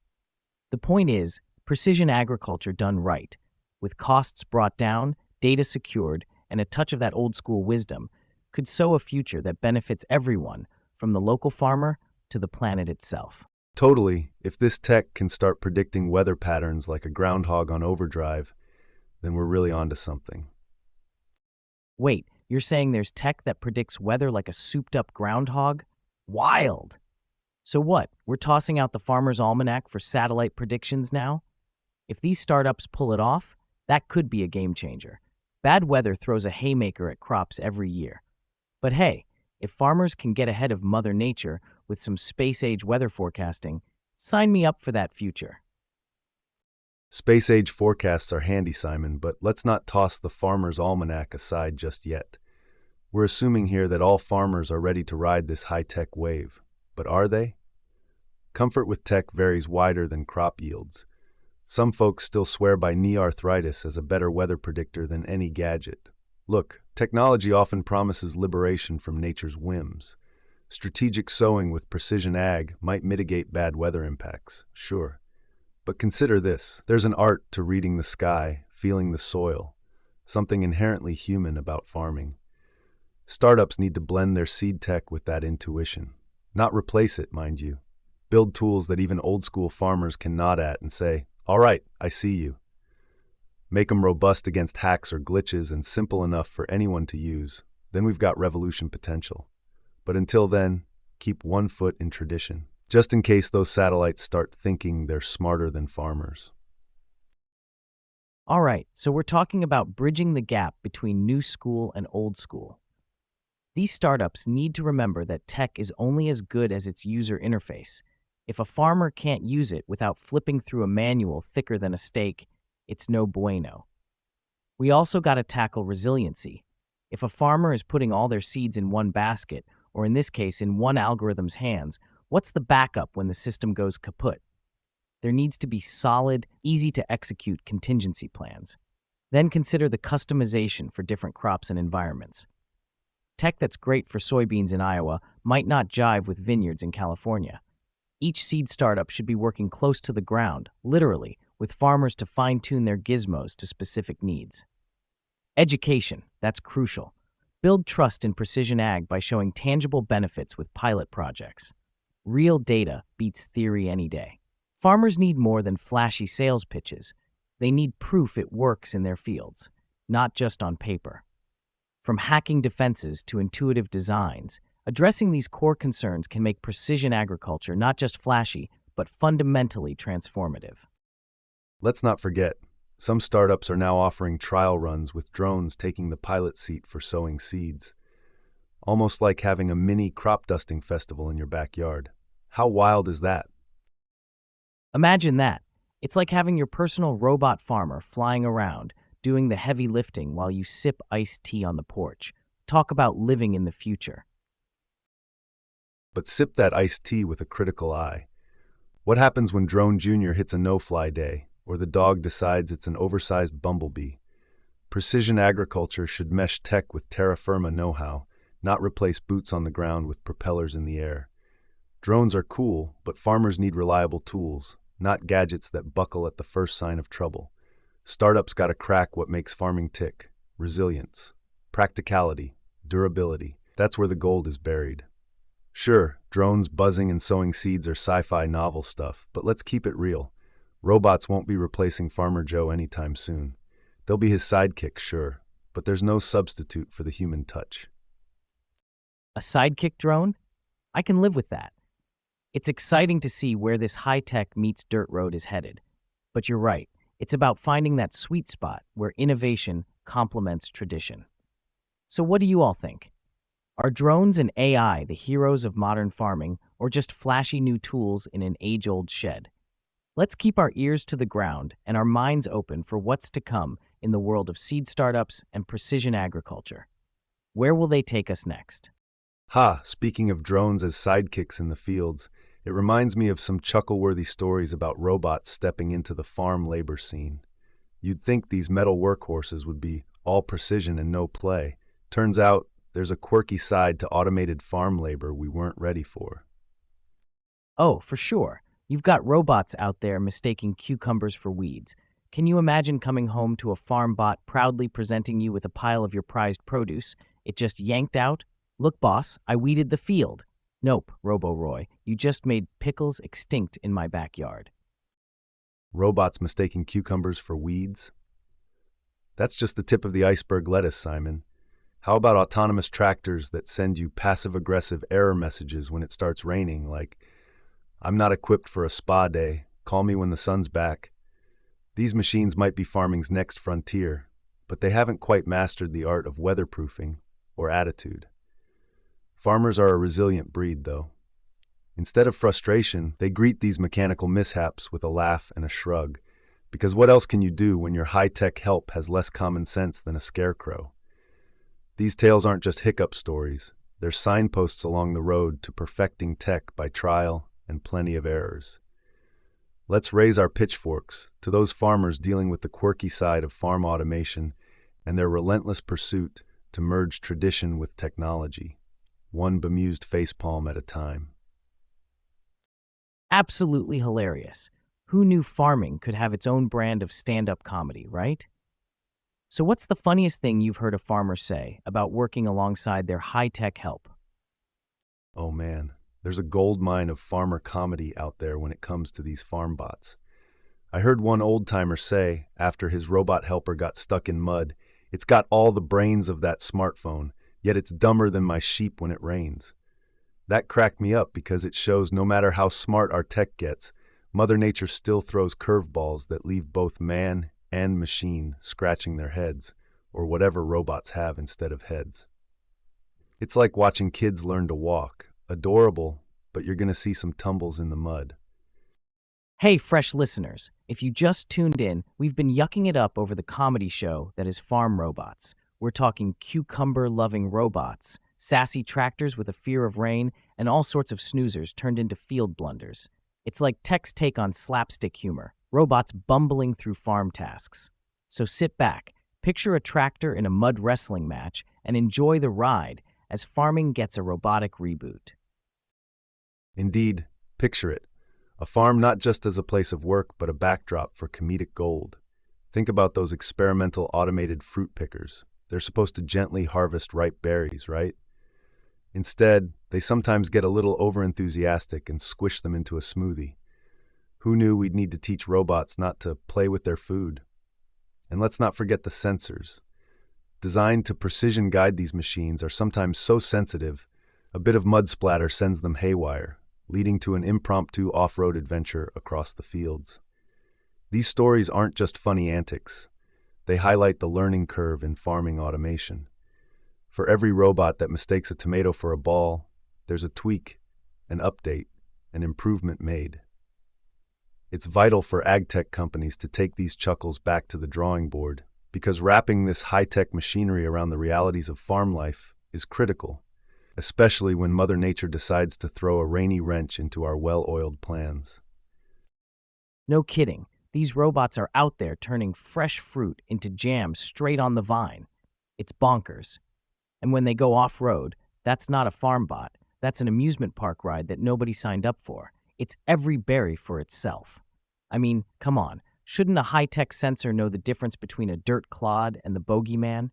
Speaker 2: The point is, precision agriculture done right, with costs brought down, data secured, and a touch of that old-school wisdom, could sow a future that benefits everyone, from the local farmer to the planet itself.
Speaker 1: Totally. If this tech can start predicting weather patterns like a groundhog on overdrive, then we're really onto something.
Speaker 2: Wait, you're saying there's tech that predicts weather like a souped-up groundhog? Wild! So what, we're tossing out the Farmer's Almanac for satellite predictions now? If these startups pull it off, that could be a game changer. Bad weather throws a haymaker at crops every year. But hey, if farmers can get ahead of Mother Nature with some space-age weather forecasting, sign me up for that future.
Speaker 1: Space-age forecasts are handy, Simon, but let's not toss the farmer's almanac aside just yet. We're assuming here that all farmers are ready to ride this high-tech wave. But are they? Comfort with tech varies wider than crop yields. Some folks still swear by knee arthritis as a better weather predictor than any gadget. Look, technology often promises liberation from nature's whims. Strategic sowing with precision ag might mitigate bad weather impacts, sure. But consider this. There's an art to reading the sky, feeling the soil, something inherently human about farming. Startups need to blend their seed tech with that intuition. Not replace it, mind you. Build tools that even old-school farmers can nod at and say, "All right, I see you." Make them robust against hacks or glitches and simple enough for anyone to use. Then we've got revolution potential. But until then, keep one foot in tradition, just in case those satellites start thinking they're smarter than farmers.
Speaker 2: All right, so we're talking about bridging the gap between new school and old school. These startups need to remember that tech is only as good as its user interface. If a farmer can't use it without flipping through a manual thicker than a steak, it's no bueno. We also got to tackle resiliency. If a farmer is putting all their seeds in one basket, or in this case, in one algorithm's hands, what's the backup when the system goes kaput? There needs to be solid, easy-to-execute contingency plans. Then consider the customization for different crops and environments. Tech that's great for soybeans in Iowa might not jive with vineyards in California. Each seed startup should be working close to the ground, literally, with farmers to fine-tune their gizmos to specific needs. Education, that's crucial. Build trust in precision ag by showing tangible benefits with pilot projects. Real data beats theory any day. Farmers need more than flashy sales pitches. They need proof it works in their fields, not just on paper. From hacking defenses to intuitive designs, addressing these core concerns can make precision agriculture not just flashy, but fundamentally transformative.
Speaker 1: Let's not forget, some startups are now offering trial runs with drones taking the pilot seat for sowing seeds. Almost like having a mini crop dusting festival in your backyard. How wild is that?
Speaker 2: Imagine that. It's like having your personal robot farmer flying around, doing the heavy lifting while you sip iced tea on the porch. Talk about living in the future.
Speaker 1: But sip that iced tea with a critical eye. What happens when Drone Jr. hits a no-fly day, or the dog decides it's an oversized bumblebee? Precision agriculture should mesh tech with terra firma know-how, not replace boots on the ground with propellers in the air. Drones are cool, but farmers need reliable tools, not gadgets that buckle at the first sign of trouble. Startups gotta crack what makes farming tick: resilience, practicality, durability. That's where the gold is buried. Sure, drones buzzing and sowing seeds are sci-fi novel stuff, but let's keep it real. Robots won't be replacing Farmer Joe anytime soon. They'll be his sidekick, sure, but there's no substitute for the human touch.
Speaker 2: A sidekick drone? I can live with that. It's exciting to see where this high-tech meets dirt road is headed. But you're right, it's about finding that sweet spot where innovation complements tradition. So what do you all think? Are drones and AI the heroes of modern farming, or just flashy new tools in an age-old shed? Let's keep our ears to the ground and our minds open for what's to come in the world of seed startups and precision agriculture. Where will they take us next?
Speaker 1: Speaking of drones as sidekicks in the fields, it reminds me of some chuckle-worthy stories about robots stepping into the farm labor scene. You'd think these metal workhorses would be all precision and no play. Turns out, there's a quirky side to automated farm labor we weren't ready for.
Speaker 2: Oh, for sure. You've got robots out there mistaking cucumbers for weeds. Can you imagine coming home to a farm bot proudly presenting you with a pile of your prized produce? It just yanked out? Look, boss, I weeded the field. Nope, Robo-Roy, you just made pickles extinct in my backyard.
Speaker 1: Robots mistaking cucumbers for weeds? That's just the tip of the iceberg lettuce, Simon. How about autonomous tractors that send you passive-aggressive error messages when it starts raining, like, "I'm not equipped for a spa day, call me when the sun's back"? These machines might be farming's next frontier, but they haven't quite mastered the art of weatherproofing or attitude. Farmers are a resilient breed, though. Instead of frustration, they greet these mechanical mishaps with a laugh and a shrug, because what else can you do when your high-tech help has less common sense than a scarecrow? These tales aren't just hiccup stories, they're signposts along the road to perfecting tech by trial and plenty of errors. Let's raise our pitchforks to those farmers dealing with the quirky side of farm automation and their relentless pursuit to merge tradition with technology, one bemused facepalm at a time.
Speaker 2: Absolutely hilarious. Who knew farming could have its own brand of stand-up comedy, right? So what's the funniest thing you've heard a farmer say about working alongside their high-tech help?
Speaker 1: Oh man, there's a gold mine of farmer comedy out there when it comes to these farm bots. I heard one old-timer say, after his robot helper got stuck in mud, "It's got all the brains of that smartphone, yet it's dumber than my sheep when it rains." That cracked me up because it shows no matter how smart our tech gets, Mother Nature still throws curveballs that leave both man and machine scratching their heads, or whatever robots have instead of heads. It's like watching kids learn to walk. Adorable, but you're going to see some tumbles in the mud.
Speaker 2: Hey, fresh listeners, if you just tuned in, we've been yucking it up over the comedy show that is Farm Robots. We're talking cucumber-loving robots, sassy tractors with a fear of rain, and all sorts of snoozers turned into field blunders. It's like tech's take on slapstick humor, robots bumbling through farm tasks. So sit back, Picture a tractor in a mud wrestling match and enjoy the ride as farming gets a robotic reboot.
Speaker 1: Indeed, picture it. A farm not just as a place of work, but a backdrop for comedic gold. Think about those experimental automated fruit pickers. They're supposed to gently harvest ripe berries, right? Instead, they sometimes get a little overenthusiastic and squish them into a smoothie. Who knew we'd need to teach robots not to play with their food? And let's not forget the sensors. Designed to precision guide these machines are sometimes so sensitive, a bit of mud splatter sends them haywire, leading to an impromptu off-road adventure across the fields. These stories aren't just funny antics. They highlight the learning curve in farming automation. For every robot that mistakes a tomato for a ball, there's a tweak, an update, an improvement made. It's vital for ag-tech companies to take these chuckles back to the drawing board, because wrapping this high-tech machinery around the realities of farm life is critical, especially when Mother Nature decides to throw a rainy wrench into our well-oiled plans.
Speaker 2: No kidding, these robots are out there turning fresh fruit into jam straight on the vine. It's bonkers. And when they go off-road, that's not a farm bot. That's an amusement park ride that nobody signed up for. It's every berry for itself. I mean, come on. Shouldn't a high-tech sensor know the difference between a dirt clod and the bogeyman?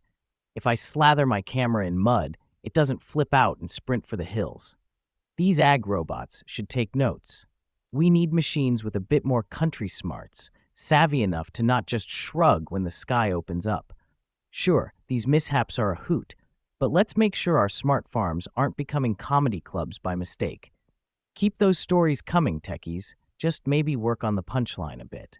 Speaker 2: If I slather my camera in mud, it doesn't flip out and sprint for the hills. These ag robots should take notes. We need machines with a bit more country smarts, savvy enough to not just shrug when the sky opens up. Sure, these mishaps are a hoot, but let's make sure our smart farms aren't becoming comedy clubs by mistake. Keep those stories coming, techies. Just maybe work on the punchline a bit.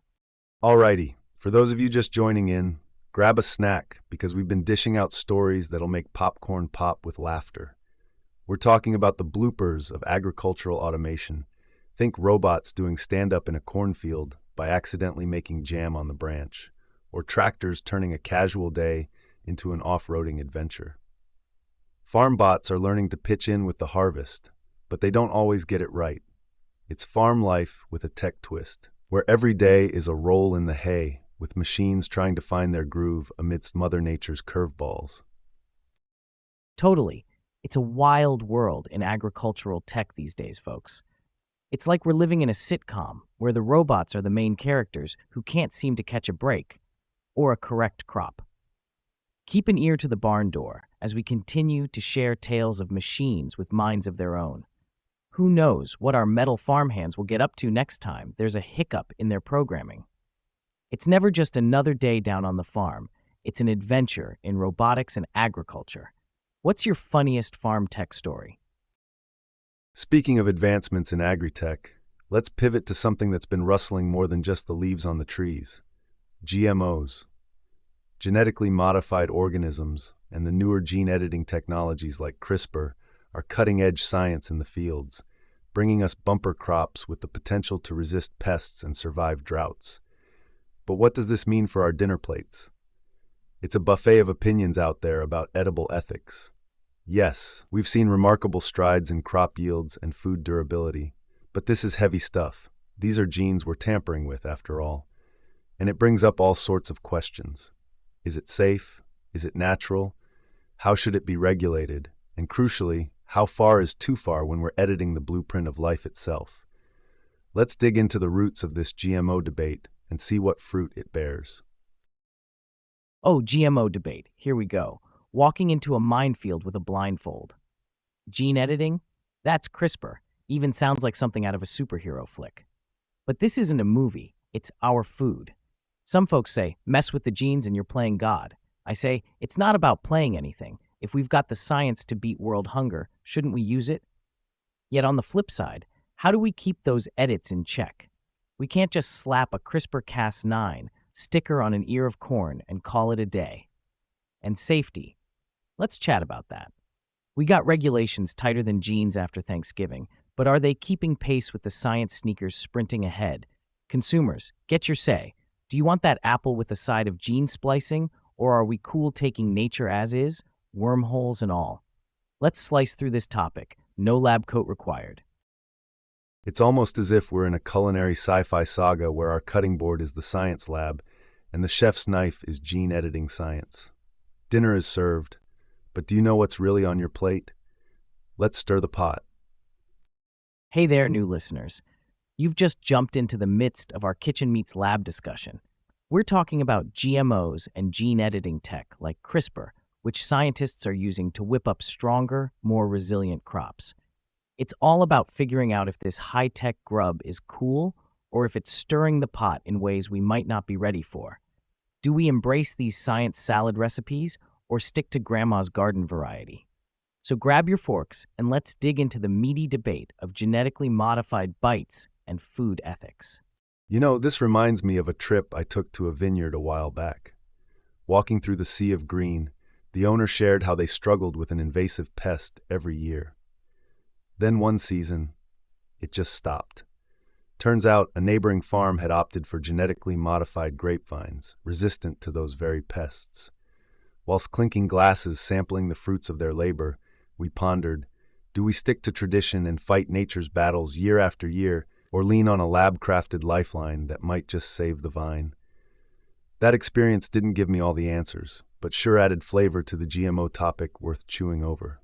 Speaker 1: Alrighty, for those of you just joining in, grab a snack because we've been dishing out stories that'll make popcorn pop with laughter. We're talking about the bloopers of agricultural automation. Think robots doing stand-up in a cornfield by accidentally making jam on the branch, or tractors turning a casual day into an off-roading adventure. Farm bots are learning to pitch in with the harvest, but they don't always get it right. It's farm life with a tech twist, where every day is a roll in the hay, with machines trying to find their groove amidst Mother Nature's curveballs.
Speaker 2: Totally. It's a wild world in agricultural tech these days, folks. It's like we're living in a sitcom where the robots are the main characters who can't seem to catch a break or a correct crop. Keep an ear to the barn door as we continue to share tales of machines with minds of their own. Who knows what our metal farmhands will get up to next time there's a hiccup in their programming. It's never just another day down on the farm. It's an adventure in robotics and agriculture. What's your funniest farm tech story?
Speaker 1: Speaking of advancements in agri-tech, let's pivot to something that's been rustling more than just the leaves on the trees. GMOs. Genetically modified organisms and the newer gene editing technologies like CRISPR are cutting-edge science in the fields, bringing us bumper crops with the potential to resist pests and survive droughts. But what does this mean for our dinner plates? It's a buffet of opinions out there about edible ethics. Yes, we've seen remarkable strides in crop yields and food durability, but this is heavy stuff. These are genes we're tampering with, after all. And it brings up all sorts of questions. Is it safe? Is it natural? How should it be regulated? And crucially, how far is too far when we're editing the blueprint of life itself? Let's dig into the roots of this GMO debate and see what fruit it bears.
Speaker 2: Oh, GMO debate. Here we go. Walking into a minefield with a blindfold. Gene editing? That's CRISPR. Even sounds like something out of a superhero flick. But this isn't a movie. It's our food. Some folks say, mess with the genes and you're playing God. I say, it's not about playing anything. If we've got the science to beat world hunger, shouldn't we use it? Yet on the flip side, how do we keep those edits in check? We can't just slap a CRISPR-Cas9 sticker on an ear of corn and call it a day. And safety. Let's chat about that. We got regulations tighter than jeans after Thanksgiving, but are they keeping pace with the science sneakers sprinting ahead? Consumers, get your say. Do you want that apple with a side of gene splicing, or are we cool taking nature as is, wormholes and all? Let's slice through this topic. No lab coat required.
Speaker 1: It's almost as if we're in a culinary sci-fi saga where our cutting board is the science lab and the chef's knife is gene editing science. Dinner is served, but do you know what's really on your plate? Let's stir the pot.
Speaker 2: Hey there, new listeners. You've just jumped into the midst of our Kitchen Meets Lab discussion. We're talking about GMOs and gene editing tech like CRISPR, which scientists are using to whip up stronger, more resilient crops. It's all about figuring out if this high-tech grub is cool or if it's stirring the pot in ways we might not be ready for. Do we embrace these science salad recipes or stick to grandma's garden variety? So grab your forks and let's dig into the meaty debate of genetically modified bites and food ethics.
Speaker 1: You know, this reminds me of a trip I took to a vineyard a while back. Walking through the sea of green, the owner shared how they struggled with an invasive pest every year. Then one season, it just stopped. Turns out a neighboring farm had opted for genetically modified grapevines, resistant to those very pests. Whilst clinking glasses sampling the fruits of their labor, we pondered, do we stick to tradition and fight nature's battles year after year, or lean on a lab-crafted lifeline that might just save the vine? That experience didn't give me all the answers, but sure added flavor to the GMO topic worth chewing over.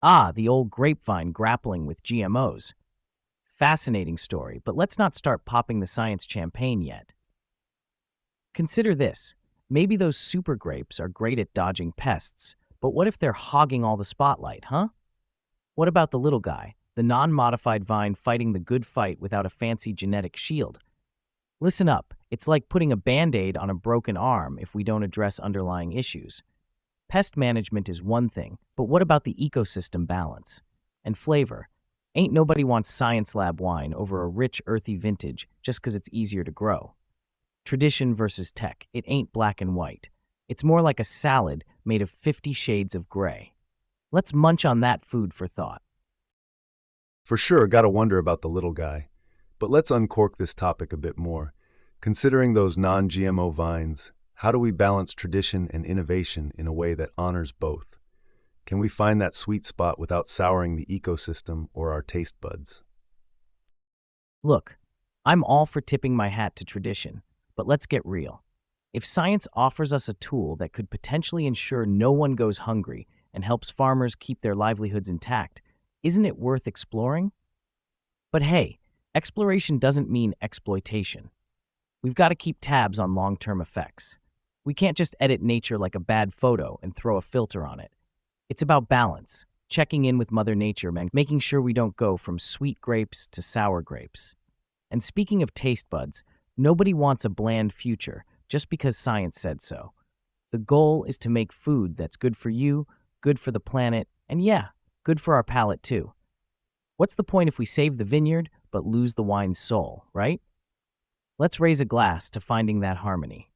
Speaker 2: Ah, the old grapevine grappling with GMOs. Fascinating story, but let's not start popping the science champagne yet. Consider this. Maybe those super grapes are great at dodging pests, but what if they're hogging all the spotlight, huh? What about the little guy, the non-modified vine fighting the good fight without a fancy genetic shield? Listen up, it's like putting a Band-Aid on a broken arm if we don't address underlying issues. Pest management is one thing, but what about the ecosystem balance? And flavor? Ain't nobody wants science lab wine over a rich, earthy vintage just 'cause it's easier to grow. Tradition versus tech, it ain't black and white. It's more like a salad made of 50 shades of gray. Let's munch on that food for thought.
Speaker 1: For sure, gotta wonder about the little guy. But let's uncork this topic a bit more. Considering those non-GMO vines, how do we balance tradition and innovation in a way that honors both? Can we find that sweet spot without souring the ecosystem or our taste buds?
Speaker 2: Look, I'm all for tipping my hat to tradition, but let's get real. If science offers us a tool that could potentially ensure no one goes hungry and helps farmers keep their livelihoods intact, isn't it worth exploring? But hey, exploration doesn't mean exploitation. We've got to keep tabs on long-term effects. We can't just edit nature like a bad photo and throw a filter on it. It's about balance, checking in with Mother Nature, man, making sure we don't go from sweet grapes to sour grapes. And speaking of taste buds, nobody wants a bland future just because science said so. The goal is to make food that's good for you, good for the planet, and yeah, good for our palate too. What's the point if we save the vineyard but lose the wine's soul, right? Let's raise a glass to finding that harmony.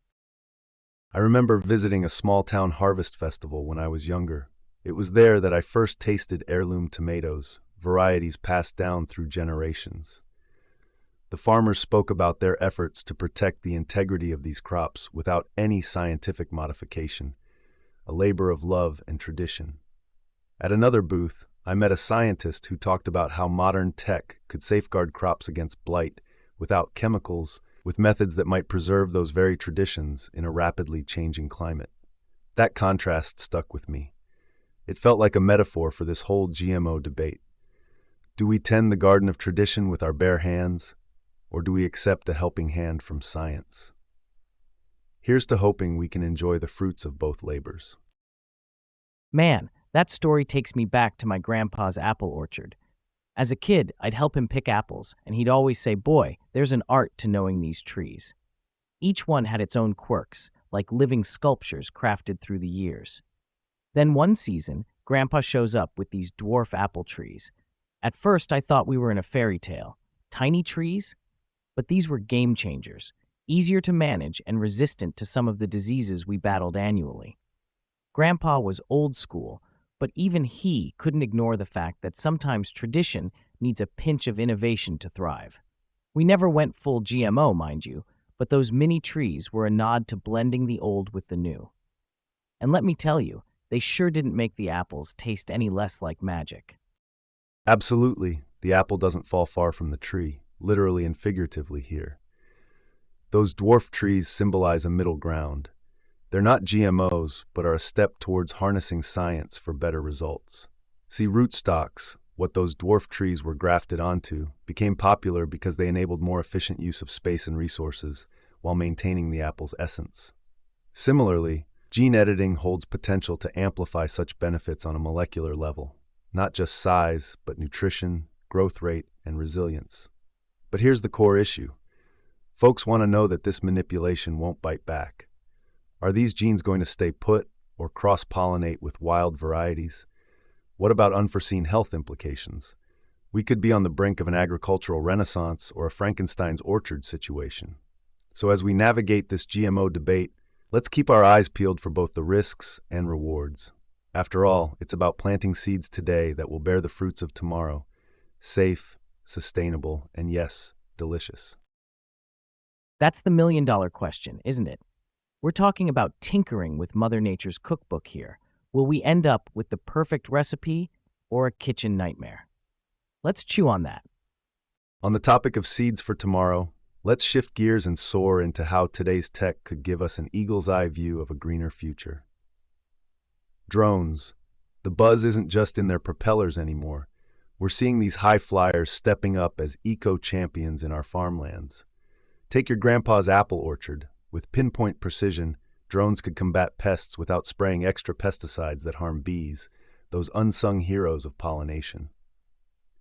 Speaker 1: I remember visiting a small-town harvest festival when I was younger. It was there that I first tasted heirloom tomatoes, varieties passed down through generations. The farmers spoke about their efforts to protect the integrity of these crops without any scientific modification, a labor of love and tradition. At another booth, I met a scientist who talked about how modern tech could safeguard crops against blight without chemicals, with methods that might preserve those very traditions in a rapidly changing climate. That contrast stuck with me. It felt like a metaphor for this whole GMO debate. Do we tend the garden of tradition with our bare hands, or do we accept a helping hand from science? Here's to hoping we can enjoy the fruits of both labors.
Speaker 2: Man, that story takes me back to my grandpa's apple orchard. As a kid, I'd help him pick apples, and he'd always say, "Boy, there's an art to knowing these trees." Each one had its own quirks, like living sculptures crafted through the years. Then one season, Grandpa shows up with these dwarf apple trees. At first, I thought we were in a fairy tale. Tiny trees? But these were game changers, easier to manage and resistant to some of the diseases we battled annually. Grandpa was old school, but even he couldn't ignore the fact that sometimes tradition needs a pinch of innovation to thrive. We never went full GMO, mind you, but those mini trees were a nod to blending the old with the new. And let me tell you, they sure didn't make the apples taste any less like magic.
Speaker 1: Absolutely, the apple doesn't fall far from the tree, literally and figuratively here. Those dwarf trees symbolize a middle ground. They're not GMOs, but are a step towards harnessing science for better results. See, rootstocks, what those dwarf trees were grafted onto, became popular because they enabled more efficient use of space and resources while maintaining the apple's essence. Similarly, gene editing holds potential to amplify such benefits on a molecular level, not just size, but nutrition, growth rate, and resilience. But here's the core issue. Folks want to know that this manipulation won't bite back. Are these genes going to stay put or cross-pollinate with wild varieties? What about unforeseen health implications? We could be on the brink of an agricultural renaissance or a Frankenstein's orchard situation. So as we navigate this GMO debate, let's keep our eyes peeled for both the risks and rewards. After all, it's about planting seeds today that will bear the fruits of tomorrow. Safe, sustainable, and yes, delicious.
Speaker 2: That's the million-dollar question, isn't it? We're talking about tinkering with Mother Nature's cookbook here. Will we end up with the perfect recipe or a kitchen nightmare? Let's chew on that.
Speaker 1: On the topic of seeds for tomorrow, let's shift gears and soar into how today's tech could give us an eagle's eye view of a greener future. Drones. The buzz isn't just in their propellers anymore. We're seeing these high flyers stepping up as eco-champions in our farmlands. Take your grandpa's apple orchard. With pinpoint precision, drones could combat pests without spraying extra pesticides that harm bees, those unsung heroes of pollination.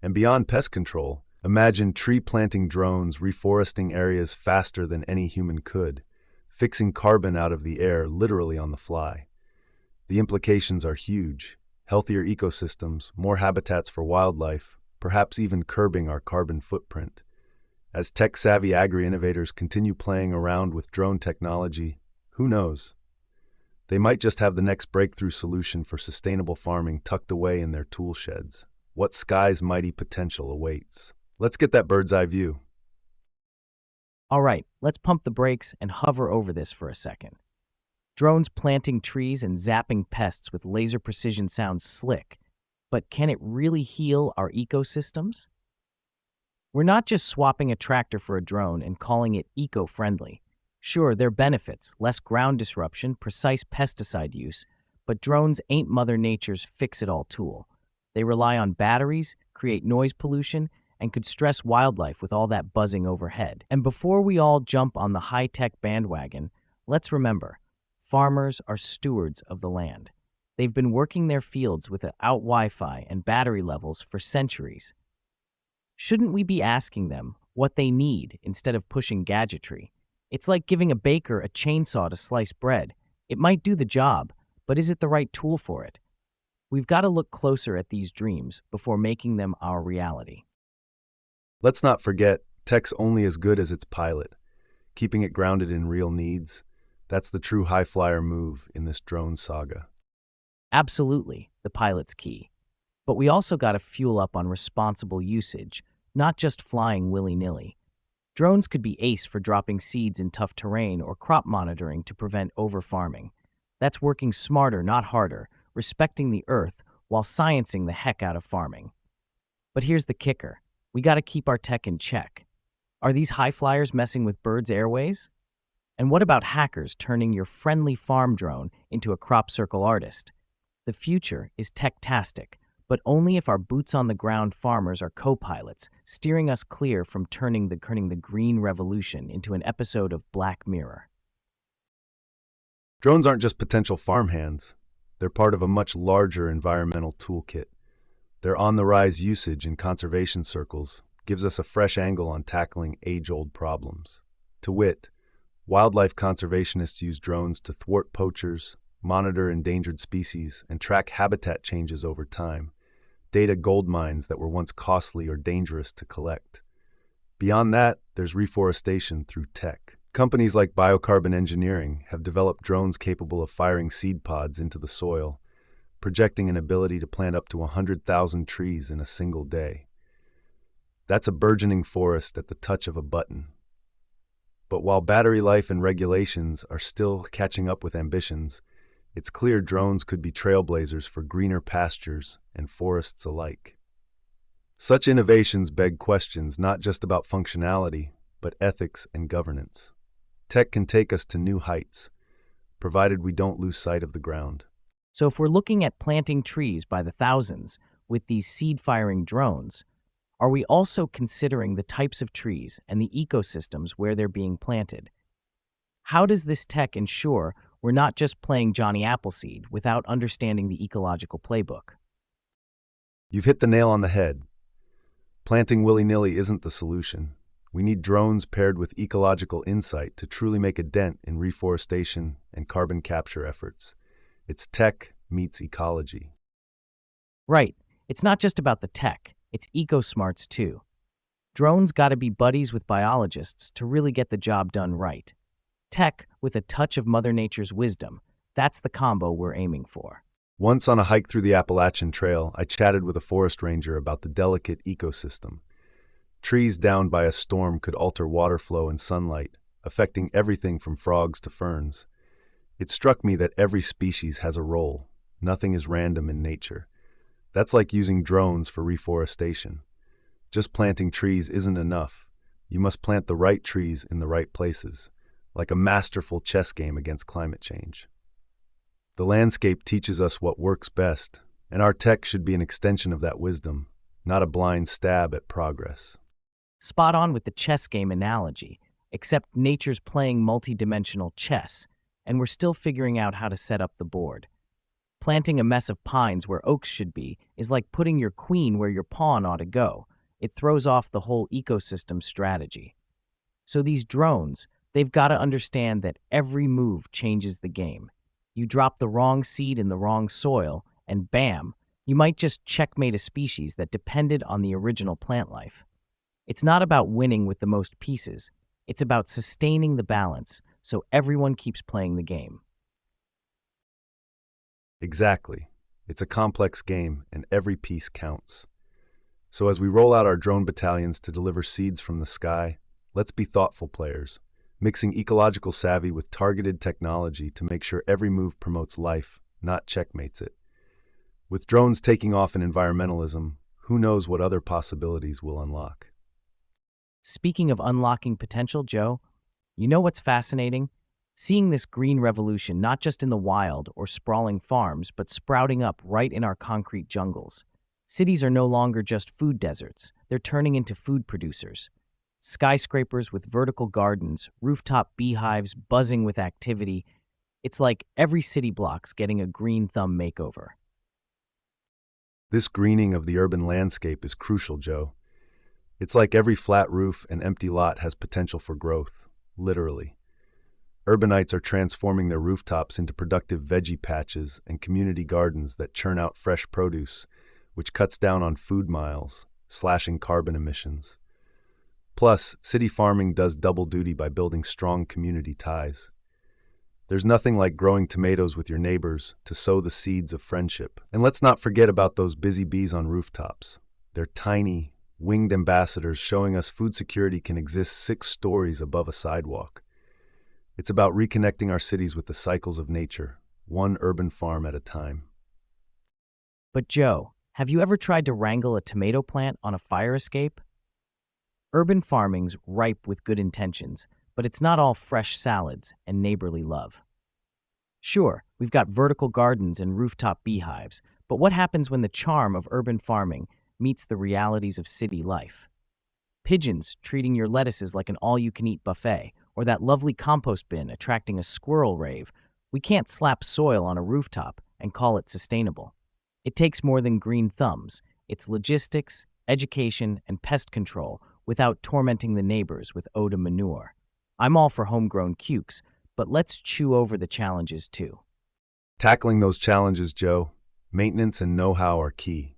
Speaker 1: And beyond pest control, imagine tree-planting drones reforesting areas faster than any human could, fixing carbon out of the air literally on the fly. The implications are huge. Healthier ecosystems, more habitats for wildlife, perhaps even curbing our carbon footprint. As tech-savvy agri-innovators continue playing around with drone technology, who knows? They might just have the next breakthrough solution for sustainable farming tucked away in their tool sheds. What sky's mighty potential awaits? Let's get that bird's eye view.
Speaker 2: All right, let's pump the brakes and hover over this for a second. Drones planting trees and zapping pests with laser precision sounds slick, but can it really heal our ecosystems? We're not just swapping a tractor for a drone and calling it eco-friendly. Sure, there are benefits, less ground disruption, precise pesticide use, but drones ain't Mother Nature's fix-it-all tool. They rely on batteries, create noise pollution, and could stress wildlife with all that buzzing overhead. And before we all jump on the high-tech bandwagon, let's remember, farmers are stewards of the land. They've been working their fields without Wi-Fi and battery levels for centuries. Shouldn't we be asking them what they need instead of pushing gadgetry? It's like giving a baker a chainsaw to slice bread. It might do the job, but is it the right tool for it? We've got to look closer at these dreams before making them our reality.
Speaker 1: Let's not forget, tech's only as good as its pilot. Keeping it grounded in real needs, that's the true high-flyer move in this drone saga.
Speaker 2: Absolutely, the pilot's key. But we also got to fuel up on responsible usage, not just flying willy-nilly. Drones could be ace for dropping seeds in tough terrain or crop monitoring to prevent over-farming. That's working smarter, not harder, respecting the earth while sciencing the heck out of farming. But here's the kicker. We got to keep our tech in check. Are these high flyers messing with birds' airways? And what about hackers turning your friendly farm drone into a crop circle artist? The future is tech-tastic, but only if our boots-on-the-ground farmers are co-pilots, steering us clear from turning the green revolution into an episode of Black Mirror.
Speaker 1: Drones aren't just potential farmhands. They're part of a much larger environmental toolkit. Their on-the-rise usage in conservation circles gives us a fresh angle on tackling age-old problems. To wit, wildlife conservationists use drones to thwart poachers, monitor endangered species, and track habitat changes over time. Data gold mines that were once costly or dangerous to collect. Beyond that, there's reforestation through tech. Companies like Biocarbon Engineering have developed drones capable of firing seed pods into the soil, projecting an ability to plant up to 100,000 trees in a single day. That's a burgeoning forest at the touch of a button. But while battery life and regulations are still catching up with ambitions, it's clear drones could be trailblazers for greener pastures and forests alike. Such innovations beg questions not just about functionality, but ethics and governance. Tech can take us to new heights, provided we don't lose sight of the ground.
Speaker 2: So if we're looking at planting trees by the thousands with these seed-firing drones, are we also considering the types of trees and the ecosystems where they're being planted? How does this tech ensure we're not just playing Johnny Appleseed without understanding the ecological playbook?
Speaker 1: You've hit the nail on the head. Planting willy-nilly isn't the solution. We need drones paired with ecological insight to truly make a dent in reforestation and carbon capture efforts. It's tech meets ecology.
Speaker 2: Right. It's not just about the tech, it's eco-smarts too. Drones gotta be buddies with biologists to really get the job done right. Tech with a touch of Mother Nature's wisdom, that's the combo we're aiming for.
Speaker 1: Once on a hike through the Appalachian Trail, I chatted with a forest ranger about the delicate ecosystem. Trees downed by a storm could alter water flow and sunlight, affecting everything from frogs to ferns. It struck me that every species has a role. Nothing is random in nature. That's like using drones for reforestation. Just planting trees isn't enough. You must plant the right trees in the right places, like a masterful chess game against climate change. The landscape teaches us what works best, and our tech should be an extension of that wisdom, not a blind stab at progress.
Speaker 2: Spot on with the chess game analogy, except nature's playing multi-dimensional chess, and we're still figuring out how to set up the board. Planting a mess of pines where oaks should be is like putting your queen where your pawn ought to go. It throws off the whole ecosystem strategy. So these drones, they've got to understand that every move changes the game. You drop the wrong seed in the wrong soil, and bam, you might just checkmate a species that depended on the original plant life. It's not about winning with the most pieces. It's about sustaining the balance so everyone keeps playing the game.
Speaker 1: Exactly. It's a complex game, and every piece counts. So as we roll out our drone battalions to deliver seeds from the sky, let's be thoughtful players, mixing ecological savvy with targeted technology to make sure every move promotes life, not checkmates it. With drones taking off in environmentalism, who knows what other possibilities we'll unlock.
Speaker 2: Speaking of unlocking potential, Joe, you know what's fascinating? Seeing this green revolution not just in the wild or sprawling farms, but sprouting up right in our concrete jungles. Cities are no longer just food deserts, they're turning into food producers. Skyscrapers with vertical gardens, rooftop beehives buzzing with activity. It's like every city block's getting a green thumb makeover.
Speaker 1: This greening of the urban landscape is crucial, Joe. It's like every flat roof and empty lot has potential for growth, literally. Urbanites are transforming their rooftops into productive veggie patches and community gardens that churn out fresh produce, which cuts down on food miles, slashing carbon emissions. Plus, city farming does double duty by building strong community ties. There's nothing like growing tomatoes with your neighbors to sow the seeds of friendship. And let's not forget about those busy bees on rooftops. They're tiny, winged ambassadors showing us food security can exist 6 stories above a sidewalk. It's about reconnecting our cities with the cycles of nature, one urban farm at a time.
Speaker 2: But Joe, have you ever tried to wrangle a tomato plant on a fire escape? Urban farming's ripe with good intentions, but it's not all fresh salads and neighborly love. Sure, we've got vertical gardens and rooftop beehives, but what happens when the charm of urban farming meets the realities of city life? Pigeons treating your lettuces like an all-you-can-eat buffet, or that lovely compost bin attracting a squirrel rave. We can't slap soil on a rooftop and call it sustainable. It takes more than green thumbs. It's logistics, education, and pest control without tormenting the neighbors with ode to manure. I'm all for homegrown cukes, but let's chew over the challenges too.
Speaker 1: Tackling those challenges, Joe, maintenance and know-how are key.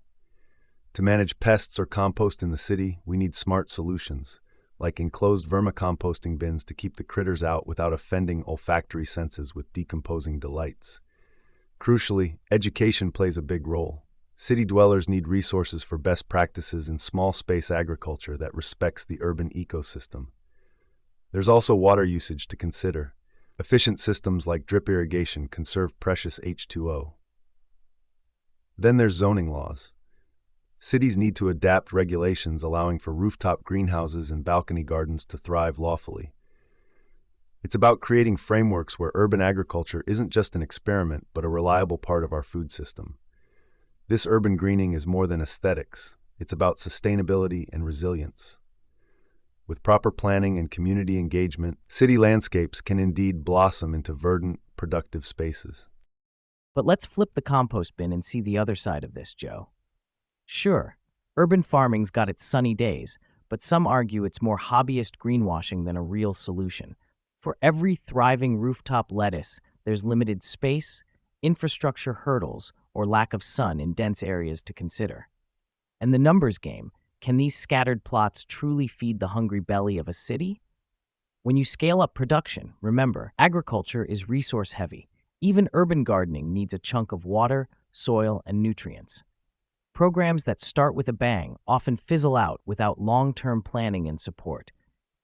Speaker 1: To manage pests or compost in the city, we need smart solutions, like enclosed vermicomposting bins to keep the critters out without offending olfactory senses with decomposing delights. Crucially, education plays a big role. City dwellers need resources for best practices in small space agriculture that respects the urban ecosystem. There's also water usage to consider. Efficient systems like drip irrigation conserve precious H2O. Then there's zoning laws. Cities need to adapt regulations allowing for rooftop greenhouses and balcony gardens to thrive lawfully. It's about creating frameworks where urban agriculture isn't just an experiment, but a reliable part of our food system. This urban greening is more than aesthetics. It's about sustainability and resilience. With proper planning and community engagement, city landscapes can indeed blossom into verdant, productive spaces.
Speaker 2: But let's flip the compost bin and see the other side of this, Joe. Sure, urban farming's got its sunny days, but some argue it's more hobbyist greenwashing than a real solution. For every thriving rooftop lettuce, there's limited space, infrastructure hurdles, or lack of sun in dense areas to consider. And the numbers game, can these scattered plots truly feed the hungry belly of a city? When you scale up production, remember, agriculture is resource heavy. Even urban gardening needs a chunk of water, soil, and nutrients. Programs that start with a bang often fizzle out without long-term planning and support.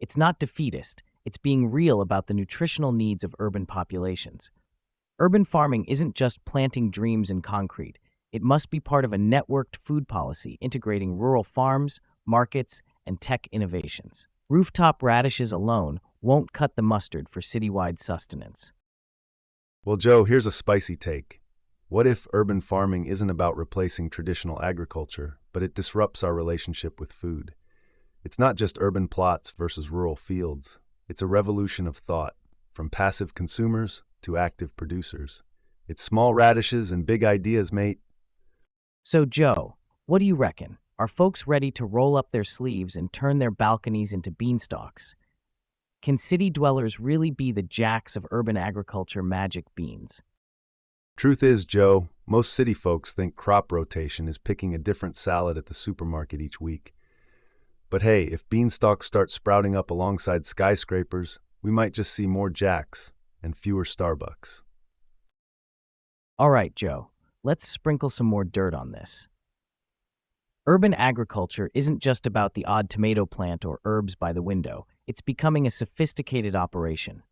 Speaker 2: It's not defeatist, it's being real about the nutritional needs of urban populations. Urban farming isn't just planting dreams in concrete. It must be part of a networked food policy integrating rural farms, markets, and tech innovations. Rooftop radishes alone won't cut the mustard for citywide sustenance.
Speaker 1: Well, Joe, here's a spicy take. What if urban farming isn't about replacing traditional agriculture, but it disrupts our relationship with food? It's not just urban plots versus rural fields. It's a revolution of thought, from passive consumers to active producers. It's small radishes and big ideas, mate.
Speaker 2: So, Joe, what do you reckon? Are folks ready to roll up their sleeves and turn their balconies into beanstalks? Can city dwellers really be the jacks of urban agriculture magic beans?
Speaker 1: Truth is, Joe, most city folks think crop rotation is picking a different salad at the supermarket each week. But hey, if beanstalks start sprouting up alongside skyscrapers, we might just see more jacks and fewer Starbucks.
Speaker 2: All right, Joe, let's sprinkle some more dirt on this. Urban agriculture isn't just about the odd tomato plant or herbs by the window. It's becoming a sophisticated operation.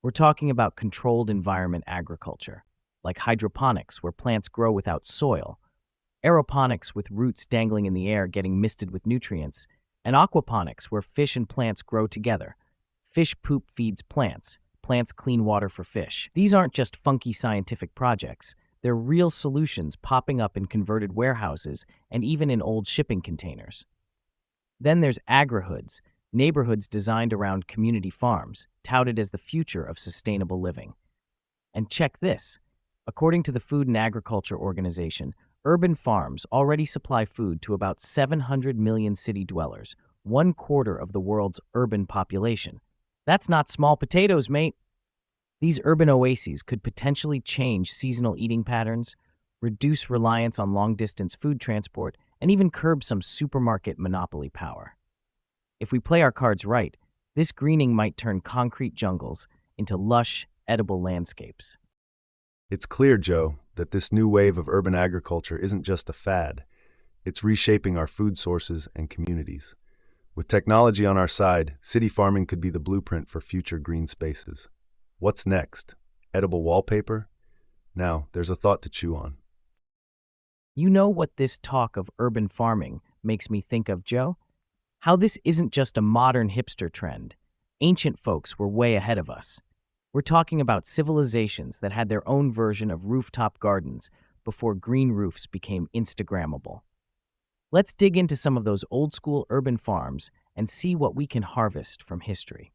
Speaker 2: We're talking about controlled environment agriculture, like hydroponics, where plants grow without soil, aeroponics with roots dangling in the air getting misted with nutrients, and aquaponics, where fish and plants grow together. Fish poop feeds plants, plants clean water for fish. These aren't just funky scientific projects. They're real solutions popping up in converted warehouses and even in old shipping containers. Then there's agrihoods, neighborhoods designed around community farms, touted as the future of sustainable living. And check this. According to the Food and Agriculture Organization, urban farms already supply food to about 700 million city dwellers, 1/4 of the world's urban population. That's not small potatoes, mate. These urban oases could potentially change seasonal eating patterns, reduce reliance on long-distance food transport, and even curb some supermarket monopoly power. If we play our cards right, this greening might turn concrete jungles into lush, edible landscapes.
Speaker 1: It's clear, Joe, that this new wave of urban agriculture isn't just a fad. It's reshaping our food sources and communities. With technology on our side, city farming could be the blueprint for future green spaces. What's next? Edible wallpaper? Now, there's a thought to chew on.
Speaker 2: You know what this talk of urban farming makes me think of, Joe? How this isn't just a modern hipster trend. Ancient folks were way ahead of us. We're talking about civilizations that had their own version of rooftop gardens before green roofs became Instagrammable. Let's dig into some of those old-school urban farms and see what we can harvest from history.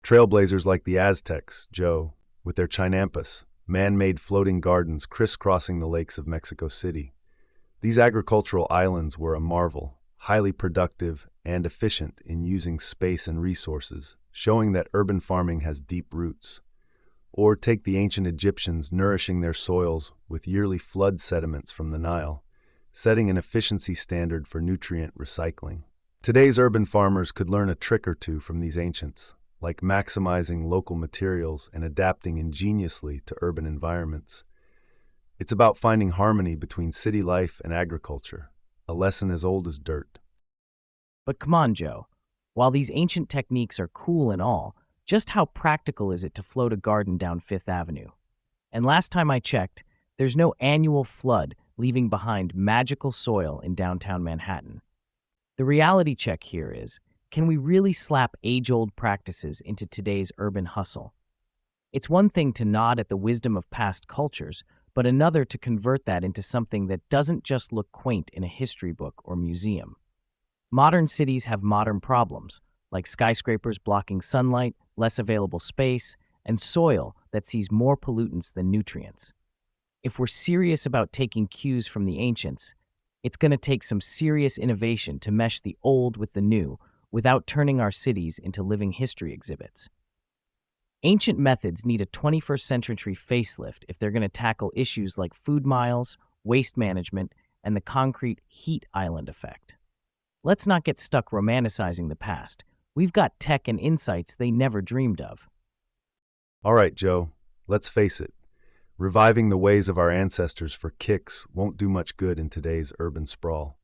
Speaker 1: Trailblazers like the Aztecs, Joe, with their chinampas, man-made floating gardens crisscrossing the lakes of Mexico City. These agricultural islands were a marvel, highly productive and efficient in using space and resources, showing that urban farming has deep roots. Or take the ancient Egyptians nourishing their soils with yearly flood sediments from the Nile, setting an efficiency standard for nutrient recycling. Today's urban farmers could learn a trick or two from these ancients, like maximizing local materials and adapting ingeniously to urban environments. It's about finding harmony between city life and agriculture, a lesson as old as dirt.
Speaker 2: But come on, Joe. While these ancient techniques are cool and all, just how practical is it to float a garden down Fifth Avenue? And last time I checked, there's no annual flood leaving behind magical soil in downtown Manhattan. The reality check here is, can we really slap age-old practices into today's urban hustle? It's one thing to nod at the wisdom of past cultures, but another to convert that into something that doesn't just look quaint in a history book or museum. Modern cities have modern problems, like skyscrapers blocking sunlight, less available space, and soil that sees more pollutants than nutrients. If we're serious about taking cues from the ancients, it's going to take some serious innovation to mesh the old with the new without turning our cities into living history exhibits. Ancient methods need a 21st century facelift if they're going to tackle issues like food miles, waste management, and the concrete heat island effect. Let's not get stuck romanticizing the past. We've got tech and insights they never dreamed of.
Speaker 1: All right, Joe, let's face it. Reviving the ways of our ancestors for kicks won't do much good in today's urban sprawl.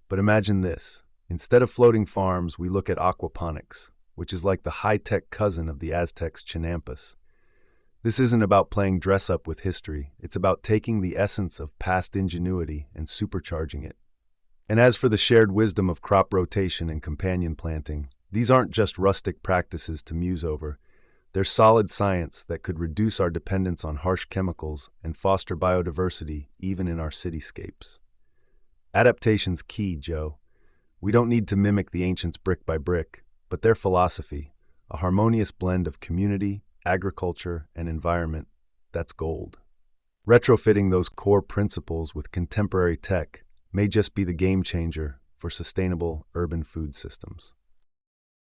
Speaker 1: But imagine this. Instead of floating farms, we look at aquaponics, which is like the high-tech cousin of the Aztecs' chinampas. This isn't about playing dress-up with history. It's about taking the essence of past ingenuity and supercharging it. And as for the shared wisdom of crop rotation and companion planting, these aren't just rustic practices to muse over. They're solid science that could reduce our dependence on harsh chemicals and foster biodiversity even in our cityscapes. Adaptation's key, Joe. We don't need to mimic the ancients brick by brick, but their philosophy, a harmonious blend of community, agriculture, and environment, that's gold. Retrofitting those core principles with contemporary tech may just be the game changer for sustainable urban food systems.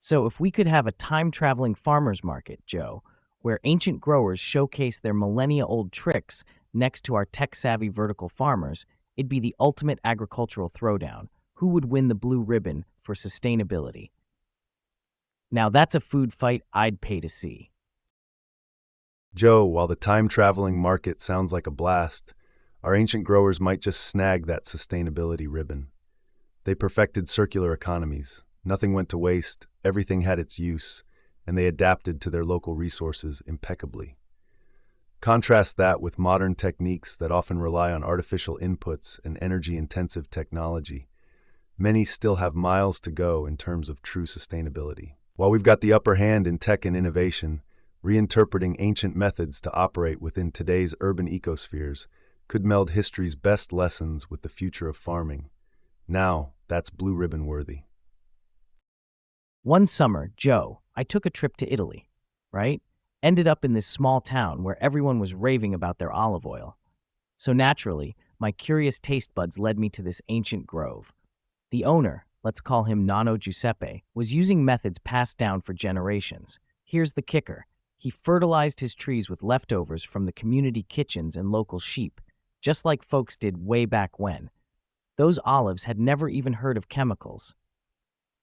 Speaker 2: So if we could have a time-traveling farmers market, Joe, where ancient growers showcase their millennia-old tricks next to our tech-savvy vertical farmers, it'd be the ultimate agricultural throwdown. Who would win the blue ribbon for sustainability? Now that's a food fight I'd pay to see.
Speaker 1: Joe, while the time-traveling market sounds like a blast, our ancient growers might just snag that sustainability ribbon. They perfected circular economies. Nothing went to waste, everything had its use, and they adapted to their local resources impeccably. Contrast that with modern techniques that often rely on artificial inputs and energy-intensive technology. Many still have miles to go in terms of true sustainability. While we've got the upper hand in tech and innovation, reinterpreting ancient methods to operate within today's urban ecospheres could meld history's best lessons with the future of farming. Now, that's blue ribbon worthy.
Speaker 2: One summer, Joe, I took a trip to Italy, right? Ended up in this small town where everyone was raving about their olive oil. So naturally, my curious taste buds led me to this ancient grove. The owner, let's call him Nonno Giuseppe, was using methods passed down for generations. Here's the kicker. He fertilized his trees with leftovers from the community kitchens and local sheep, just like folks did way back when. Those olives had never even heard of chemicals.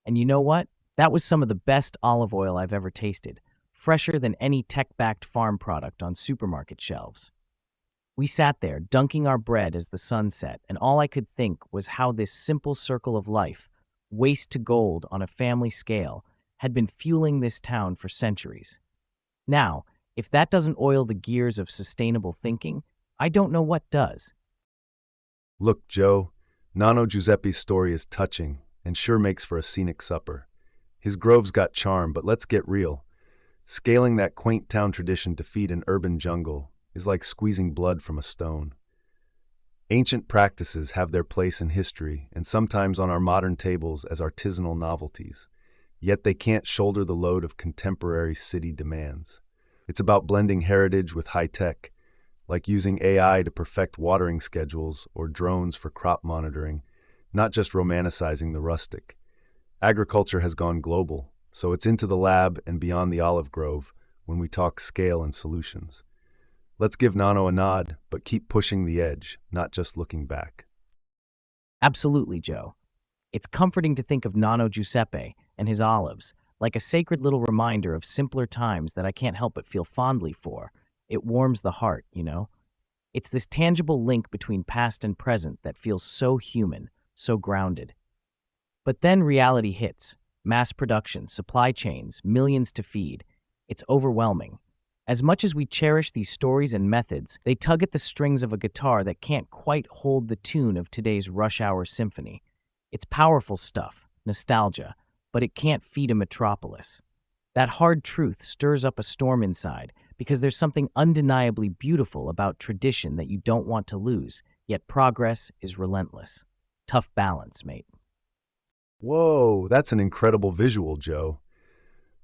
Speaker 2: And you know what? That was some of the best olive oil I've ever tasted, fresher than any tech-backed farm product on supermarket shelves. We sat there, dunking our bread as the sun set, and all I could think was how this simple circle of life, waste to gold on a family scale, had been fueling this town for centuries. Now, if that doesn't oil the gears of sustainable thinking, I don't know what does.
Speaker 1: Look, Joe, Nonno Giuseppe's story is touching and sure makes for a scenic supper. His grove's got charm, but let's get real. Scaling that quaint town tradition to feed an urban jungle is like squeezing blood from a stone. Ancient practices have their place in history and sometimes on our modern tables as artisanal novelties, yet they can't shoulder the load of contemporary city demands. It's about blending heritage with high tech, like using AI to perfect watering schedules or drones for crop monitoring, not just romanticizing the rustic. Agriculture has gone global, so it's into the lab and beyond the olive grove when we talk scale and solutions. Let's give Nano a nod, but keep pushing the edge, not just looking back.
Speaker 2: Absolutely, Joe. It's comforting to think of Nonno Giuseppe and his olives like a sacred little reminder of simpler times that I can't help but feel fondly for. It warms the heart, you know? It's this tangible link between past and present that feels so human, so grounded. But then reality hits. Mass production, supply chains, millions to feed. It's overwhelming. As much as we cherish these stories and methods, they tug at the strings of a guitar that can't quite hold the tune of today's rush hour symphony. It's powerful stuff, nostalgia, but it can't feed a metropolis. That hard truth stirs up a storm inside because there's something undeniably beautiful about tradition that you don't want to lose, yet progress is relentless. Tough balance, mate.
Speaker 1: Whoa, that's an incredible visual, Joe.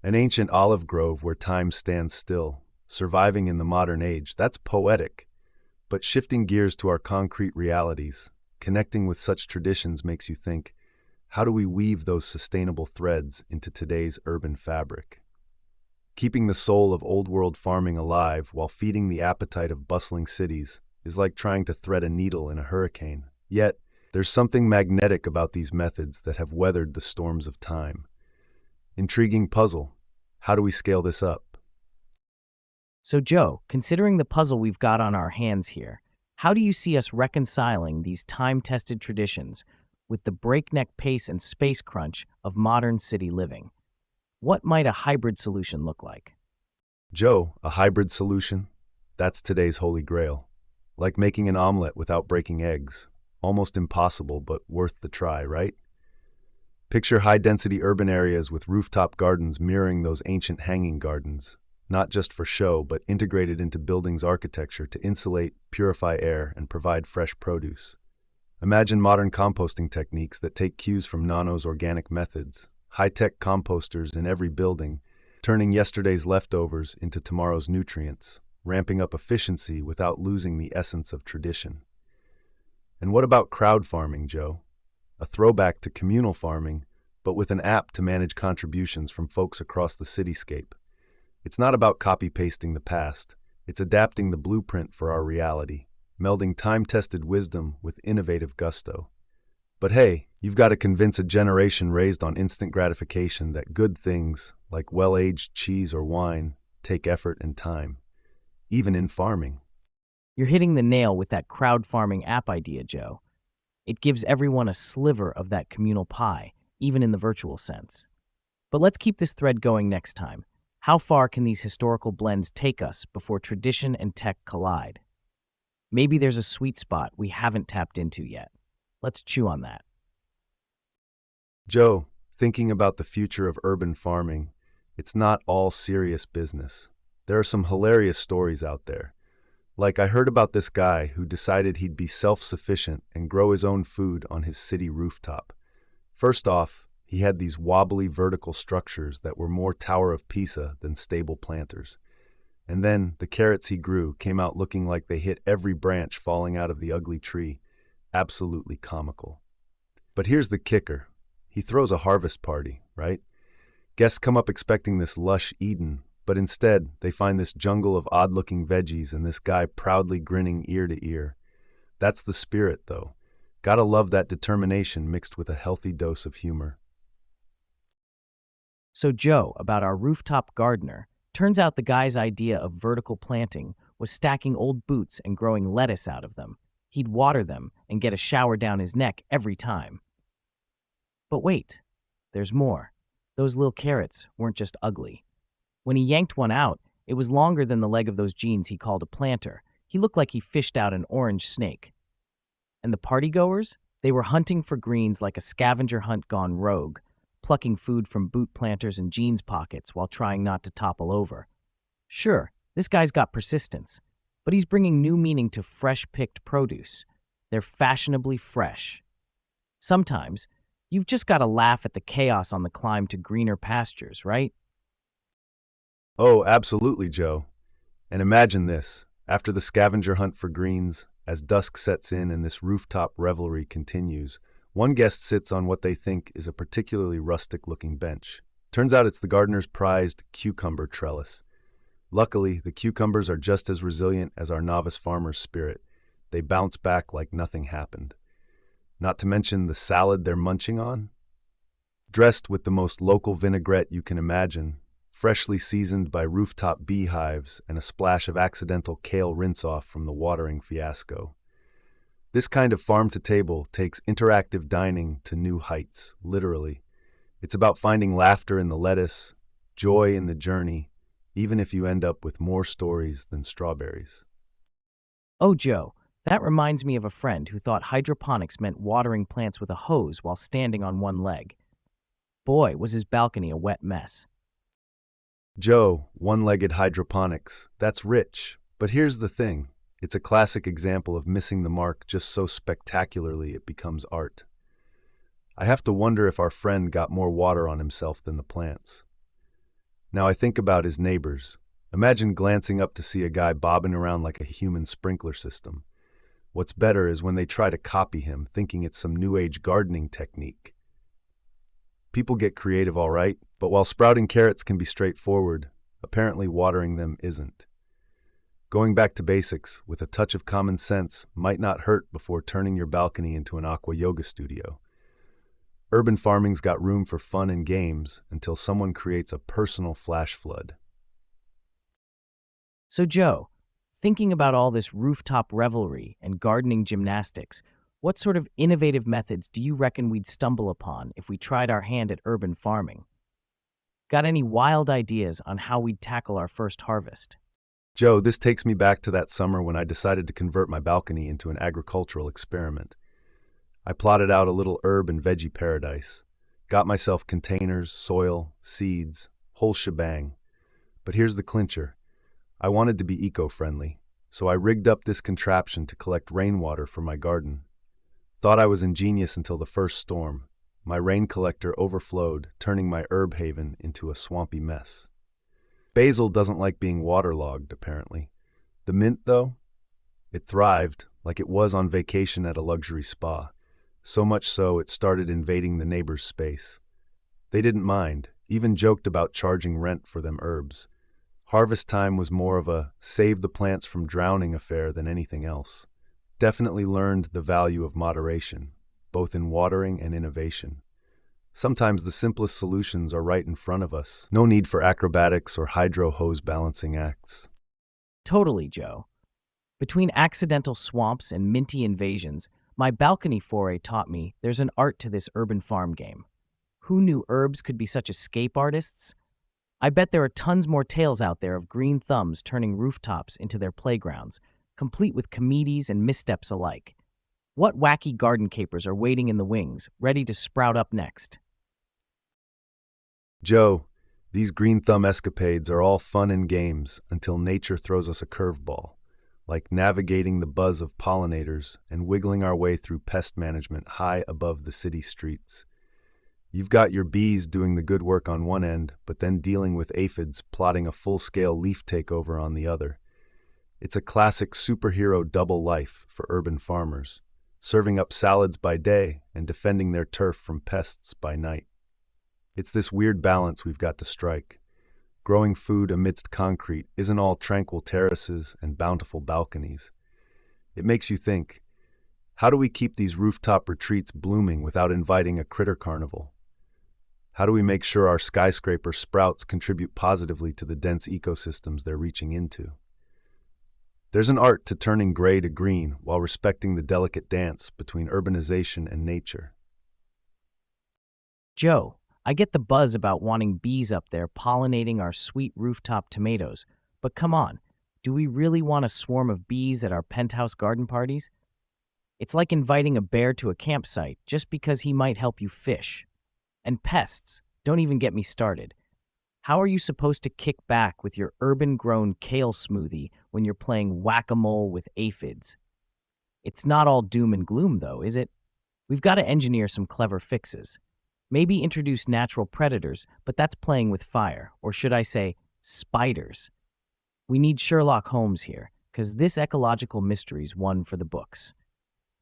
Speaker 1: An ancient olive grove where time stands still, surviving in the modern age. That's poetic. But shifting gears to our concrete realities, connecting with such traditions makes you think, how do we weave those sustainable threads into today's urban fabric? Keeping the soul of old-world farming alive while feeding the appetite of bustling cities is like trying to thread a needle in a hurricane. Yet, there's something magnetic about these methods that have weathered the storms of time. Intriguing puzzle. How do we scale this up?
Speaker 2: So, Joe, considering the puzzle we've got on our hands here, how do you see us reconciling these time-tested traditions with the breakneck pace and space crunch of modern city living? What might a hybrid solution look like?
Speaker 1: Joe, a hybrid solution? That's today's holy grail. Like making an omelet without breaking eggs. Almost impossible, but worth the try, right? Picture high-density urban areas with rooftop gardens mirroring those ancient hanging gardens, not just for show, but integrated into buildings' architecture to insulate, purify air, and provide fresh produce. Imagine modern composting techniques that take cues from Nano's organic methods, high-tech composters in every building, turning yesterday's leftovers into tomorrow's nutrients, ramping up efficiency without losing the essence of tradition. And what about crowd farming, Joe? A throwback to communal farming, but with an app to manage contributions from folks across the cityscape. It's not about copy-pasting the past, it's adapting the blueprint for our reality, melding time-tested wisdom with innovative gusto. But hey, you've got to convince a generation raised on instant gratification that good things, like well-aged cheese or wine, take effort and time, even in farming.
Speaker 2: You're hitting the nail with that crowd farming app idea, Joe. It gives everyone a sliver of that communal pie, even in the virtual sense. But let's keep this thread going next time. How far can these historical blends take us before tradition and tech collide? Maybe there's a sweet spot we haven't tapped into yet. Let's chew on that.
Speaker 1: Joe, thinking about the future of urban farming, it's not all serious business. There are some hilarious stories out there. Like I heard about this guy who decided he'd be self-sufficient and grow his own food on his city rooftop. First off, he had these wobbly vertical structures that were more Tower of Pisa than stable planters. And then the carrots he grew came out looking like they hit every branch falling out of the ugly tree. Absolutely comical. But here's the kicker. He throws a harvest party, right? Guests come up expecting this lush Eden, but instead they find this jungle of odd-looking veggies and this guy proudly grinning ear to ear. That's the spirit, though. Gotta love that determination mixed with a healthy dose of humor.
Speaker 2: So, Joe, about our rooftop gardener, turns out the guy's idea of vertical planting was stacking old boots and growing lettuce out of them. He'd water them and get a shower down his neck every time. But wait, there's more. Those little carrots weren't just ugly. When he yanked one out, it was longer than the leg of those jeans he called a planter. He looked like he fished out an orange snake. And the partygoers? They were hunting for greens like a scavenger hunt gone rogue, plucking food from boot planters and jeans pockets while trying not to topple over. Sure, this guy's got persistence, but he's bringing new meaning to fresh-picked produce. They're fashionably fresh. Sometimes, you've just got to laugh at the chaos on the climb to greener pastures, right?
Speaker 1: Oh, absolutely, Joe. And imagine this. After the scavenger hunt for greens, as dusk sets in and this rooftop revelry continues, one guest sits on what they think is a particularly rustic-looking bench. Turns out it's the gardener's prized cucumber trellis. Luckily, the cucumbers are just as resilient as our novice farmer's spirit. They bounce back like nothing happened. Not to mention the salad they're munching on. Dressed with the most local vinaigrette you can imagine, freshly seasoned by rooftop beehives and a splash of accidental kale rinse-off from the watering fiasco. This kind of farm-to-table takes interactive dining to new heights, literally. It's about finding laughter in the lettuce, joy in the journey, even if you end up with more stories than strawberries.
Speaker 2: Oh, Joe, that reminds me of a friend who thought hydroponics meant watering plants with a hose while standing on one leg. Boy, was his balcony a wet mess.
Speaker 1: Joe, one-legged hydroponics. That's rich. But here's the thing. It's a classic example of missing the mark just so spectacularly it becomes art. I have to wonder if our friend got more water on himself than the plants. Now I think about his neighbors. Imagine glancing up to see a guy bobbing around like a human sprinkler system. What's better is when they try to copy him, thinking it's some new age gardening technique. People get creative, all right, but while sprouting carrots can be straightforward, apparently watering them isn't. Going back to basics, with a touch of common sense, might not hurt before turning your balcony into an aqua yoga studio. Urban farming's got room for fun and games until someone creates a personal flash flood.
Speaker 2: So, Joe, thinking about all this rooftop revelry and gardening gymnastics, what sort of innovative methods do you reckon we'd stumble upon if we tried our hand at urban farming? Got any wild ideas on how we'd tackle our first harvest?
Speaker 1: Joe, this takes me back to that summer when I decided to convert my balcony into an agricultural experiment. I plotted out a little herb and veggie paradise. Got myself containers, soil, seeds, whole shebang. But here's the clincher. I wanted to be eco-friendly, so I rigged up this contraption to collect rainwater for my garden. Thought I was ingenious until the first storm. My rain collector overflowed, turning my herb haven into a swampy mess. Basil doesn't like being waterlogged, apparently. The mint, though? It thrived, like it was on vacation at a luxury spa. So much so, it started invading the neighbor's space. They didn't mind, even joked about charging rent for them herbs. Harvest time was more of a save the plants from drowning affair than anything else. Definitely learned the value of moderation, both in watering and innovation. Sometimes the simplest solutions are right in front of us. No need for acrobatics or hydro hose balancing acts.
Speaker 2: Totally, Joe. Between accidental swamps and minty invasions, my balcony foray taught me there's an art to this urban farm game. Who knew herbs could be such escape artists? I bet there are tons more tales out there of green thumbs turning rooftops into their playgrounds, complete with comedies and missteps alike. What wacky garden capers are waiting in the wings, ready to sprout up next?
Speaker 1: Joe, these green thumb escapades are all fun and games until nature throws us a curveball, like navigating the buzz of pollinators and wiggling our way through pest management high above the city streets. You've got your bees doing the good work on one end, but then dealing with aphids plotting a full-scale leaf takeover on the other. It's a classic superhero double life for urban farmers, serving up salads by day and defending their turf from pests by night. It's this weird balance we've got to strike. Growing food amidst concrete isn't all tranquil terraces and bountiful balconies. It makes you think, how do we keep these rooftop retreats blooming without inviting a critter carnival? How do we make sure our skyscraper sprouts contribute positively to the dense ecosystems they're reaching into? There's an art to turning gray to green while respecting the delicate dance between urbanization and nature.
Speaker 2: Joe, I get the buzz about wanting bees up there pollinating our sweet rooftop tomatoes, but come on, do we really want a swarm of bees at our penthouse garden parties? It's like inviting a bear to a campsite just because he might help you fish. And pests, don't even get me started. How are you supposed to kick back with your urban-grown kale smoothie when you're playing whack-a-mole with aphids? It's not all doom and gloom, though, is it? We've got to engineer some clever fixes. Maybe introduce natural predators, but that's playing with fire, or should I say, spiders. We need Sherlock Holmes here, because this ecological mystery's one for the books.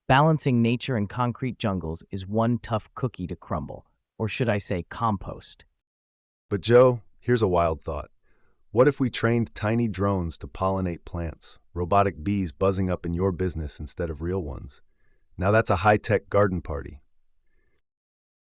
Speaker 2: Balancing nature and concrete jungles is one tough cookie to crumble, or should I say compost.
Speaker 1: But Joe, here's a wild thought. What if we trained tiny drones to pollinate plants, robotic bees buzzing up in your business instead of real ones? Now that's a high-tech garden party.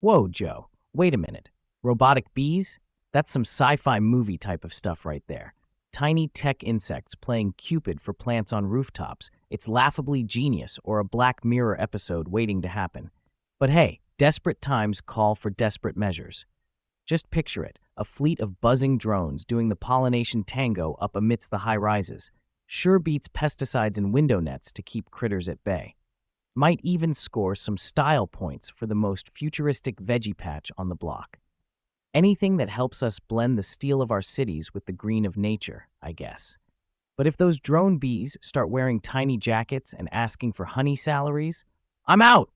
Speaker 2: Whoa, Joe, wait a minute. Robotic bees? That's some sci-fi movie type of stuff right there. Tiny tech insects playing Cupid for plants on rooftops. It's laughably genius or a Black Mirror episode waiting to happen. But hey, desperate times call for desperate measures. Just picture it, a fleet of buzzing drones doing the pollination tango up amidst the high rises. Sure beats pesticides and window nets to keep critters at bay. Might even score some style points for the most futuristic veggie patch on the block. Anything that helps us blend the steel of our cities with the green of nature, I guess. But if those drone bees start wearing tiny jackets and asking for honey salaries, I'm out!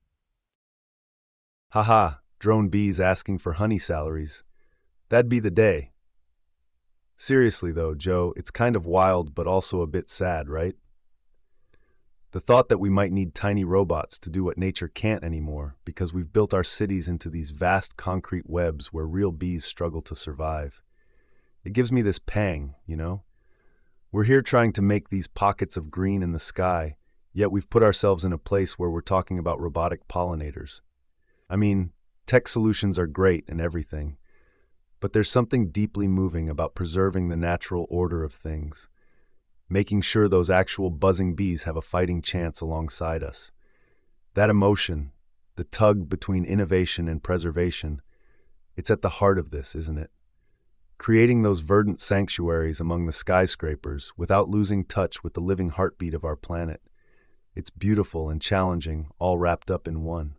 Speaker 1: Haha, drone bees asking for honey salaries. That'd be the day. Seriously though, Joe, it's kind of wild but also a bit sad, right? The thought that we might need tiny robots to do what nature can't anymore because we've built our cities into these vast concrete webs where real bees struggle to survive. It gives me this pang, you know? We're here trying to make these pockets of green in the sky, yet we've put ourselves in a place where we're talking about robotic pollinators. I mean, tech solutions are great and everything, but there's something deeply moving about preserving the natural order of things, making sure those actual buzzing bees have a fighting chance alongside us. That emotion, the tug between innovation and preservation, it's at the heart of this, isn't it? Creating those verdant sanctuaries among the skyscrapers without losing touch with the living heartbeat of our planet. It's beautiful and challenging, all wrapped up in one.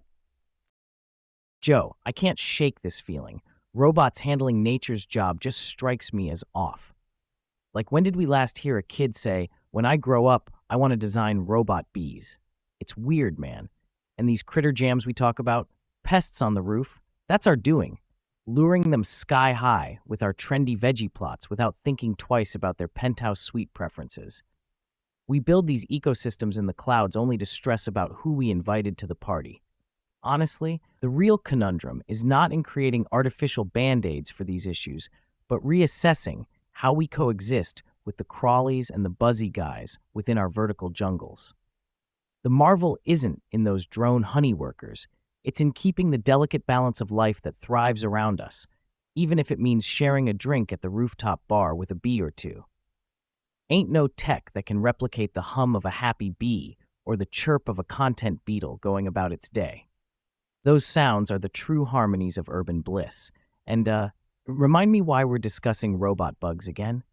Speaker 2: Joe, I can't shake this feeling. Robots handling nature's job just strikes me as off. Like, when did we last hear a kid say, "When I grow up, I want to design robot bees"? It's weird, man. And these critter jams we talk about, pests on the roof, that's our doing. Luring them sky high with our trendy veggie plots without thinking twice about their penthouse suite preferences. We build these ecosystems in the clouds only to stress about who we invited to the party. Honestly, the real conundrum is not in creating artificial band-aids for these issues, but reassessing how we coexist with the crawlies and the buzzy guys within our vertical jungles. The marvel isn't in those drone honey workers, it's in keeping the delicate balance of life that thrives around us, even if it means sharing a drink at the rooftop bar with a bee or two. Ain't no tech that can replicate the hum of a happy bee or the chirp of a content beetle going about its day. Those sounds are the true harmonies of urban bliss. And remind me why we're discussing robot bugs again?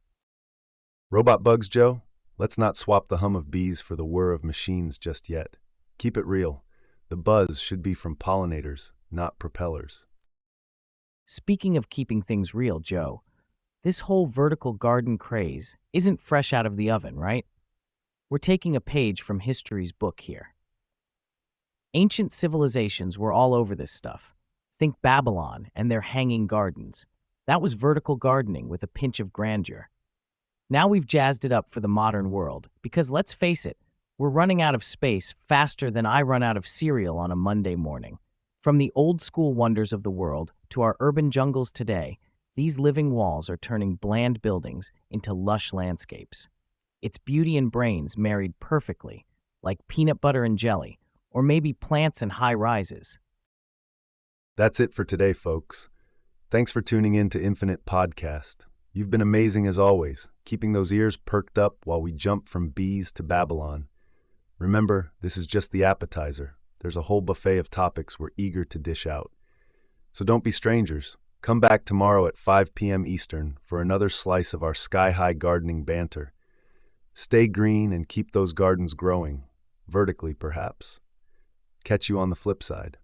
Speaker 1: Robot bugs, Joe? Let's not swap the hum of bees for the whir of machines just yet. Keep it real. The buzz should be from pollinators, not propellers.
Speaker 2: Speaking of keeping things real, Joe, this whole vertical garden craze isn't fresh out of the oven, right? We're taking a page from history's book here. Ancient civilizations were all over this stuff. Think Babylon and their hanging gardens. That was vertical gardening with a pinch of grandeur. Now we've jazzed it up for the modern world, because let's face it, we're running out of space faster than I run out of cereal on a Monday morning. From the old school wonders of the world to our urban jungles today, these living walls are turning bland buildings into lush landscapes. It's beauty and brains married perfectly, like peanut butter and jelly, or maybe plants and high rises.
Speaker 1: That's it for today, folks. Thanks for tuning in to Infinite Podcast. You've been amazing as always, keeping those ears perked up while we jump from bees to Babylon. Remember, this is just the appetizer. There's a whole buffet of topics we're eager to dish out. So don't be strangers. Come back tomorrow at 5 p.m. Eastern for another slice of our sky-high gardening banter. Stay green and keep those gardens growing, vertically perhaps. Catch you on the flip side.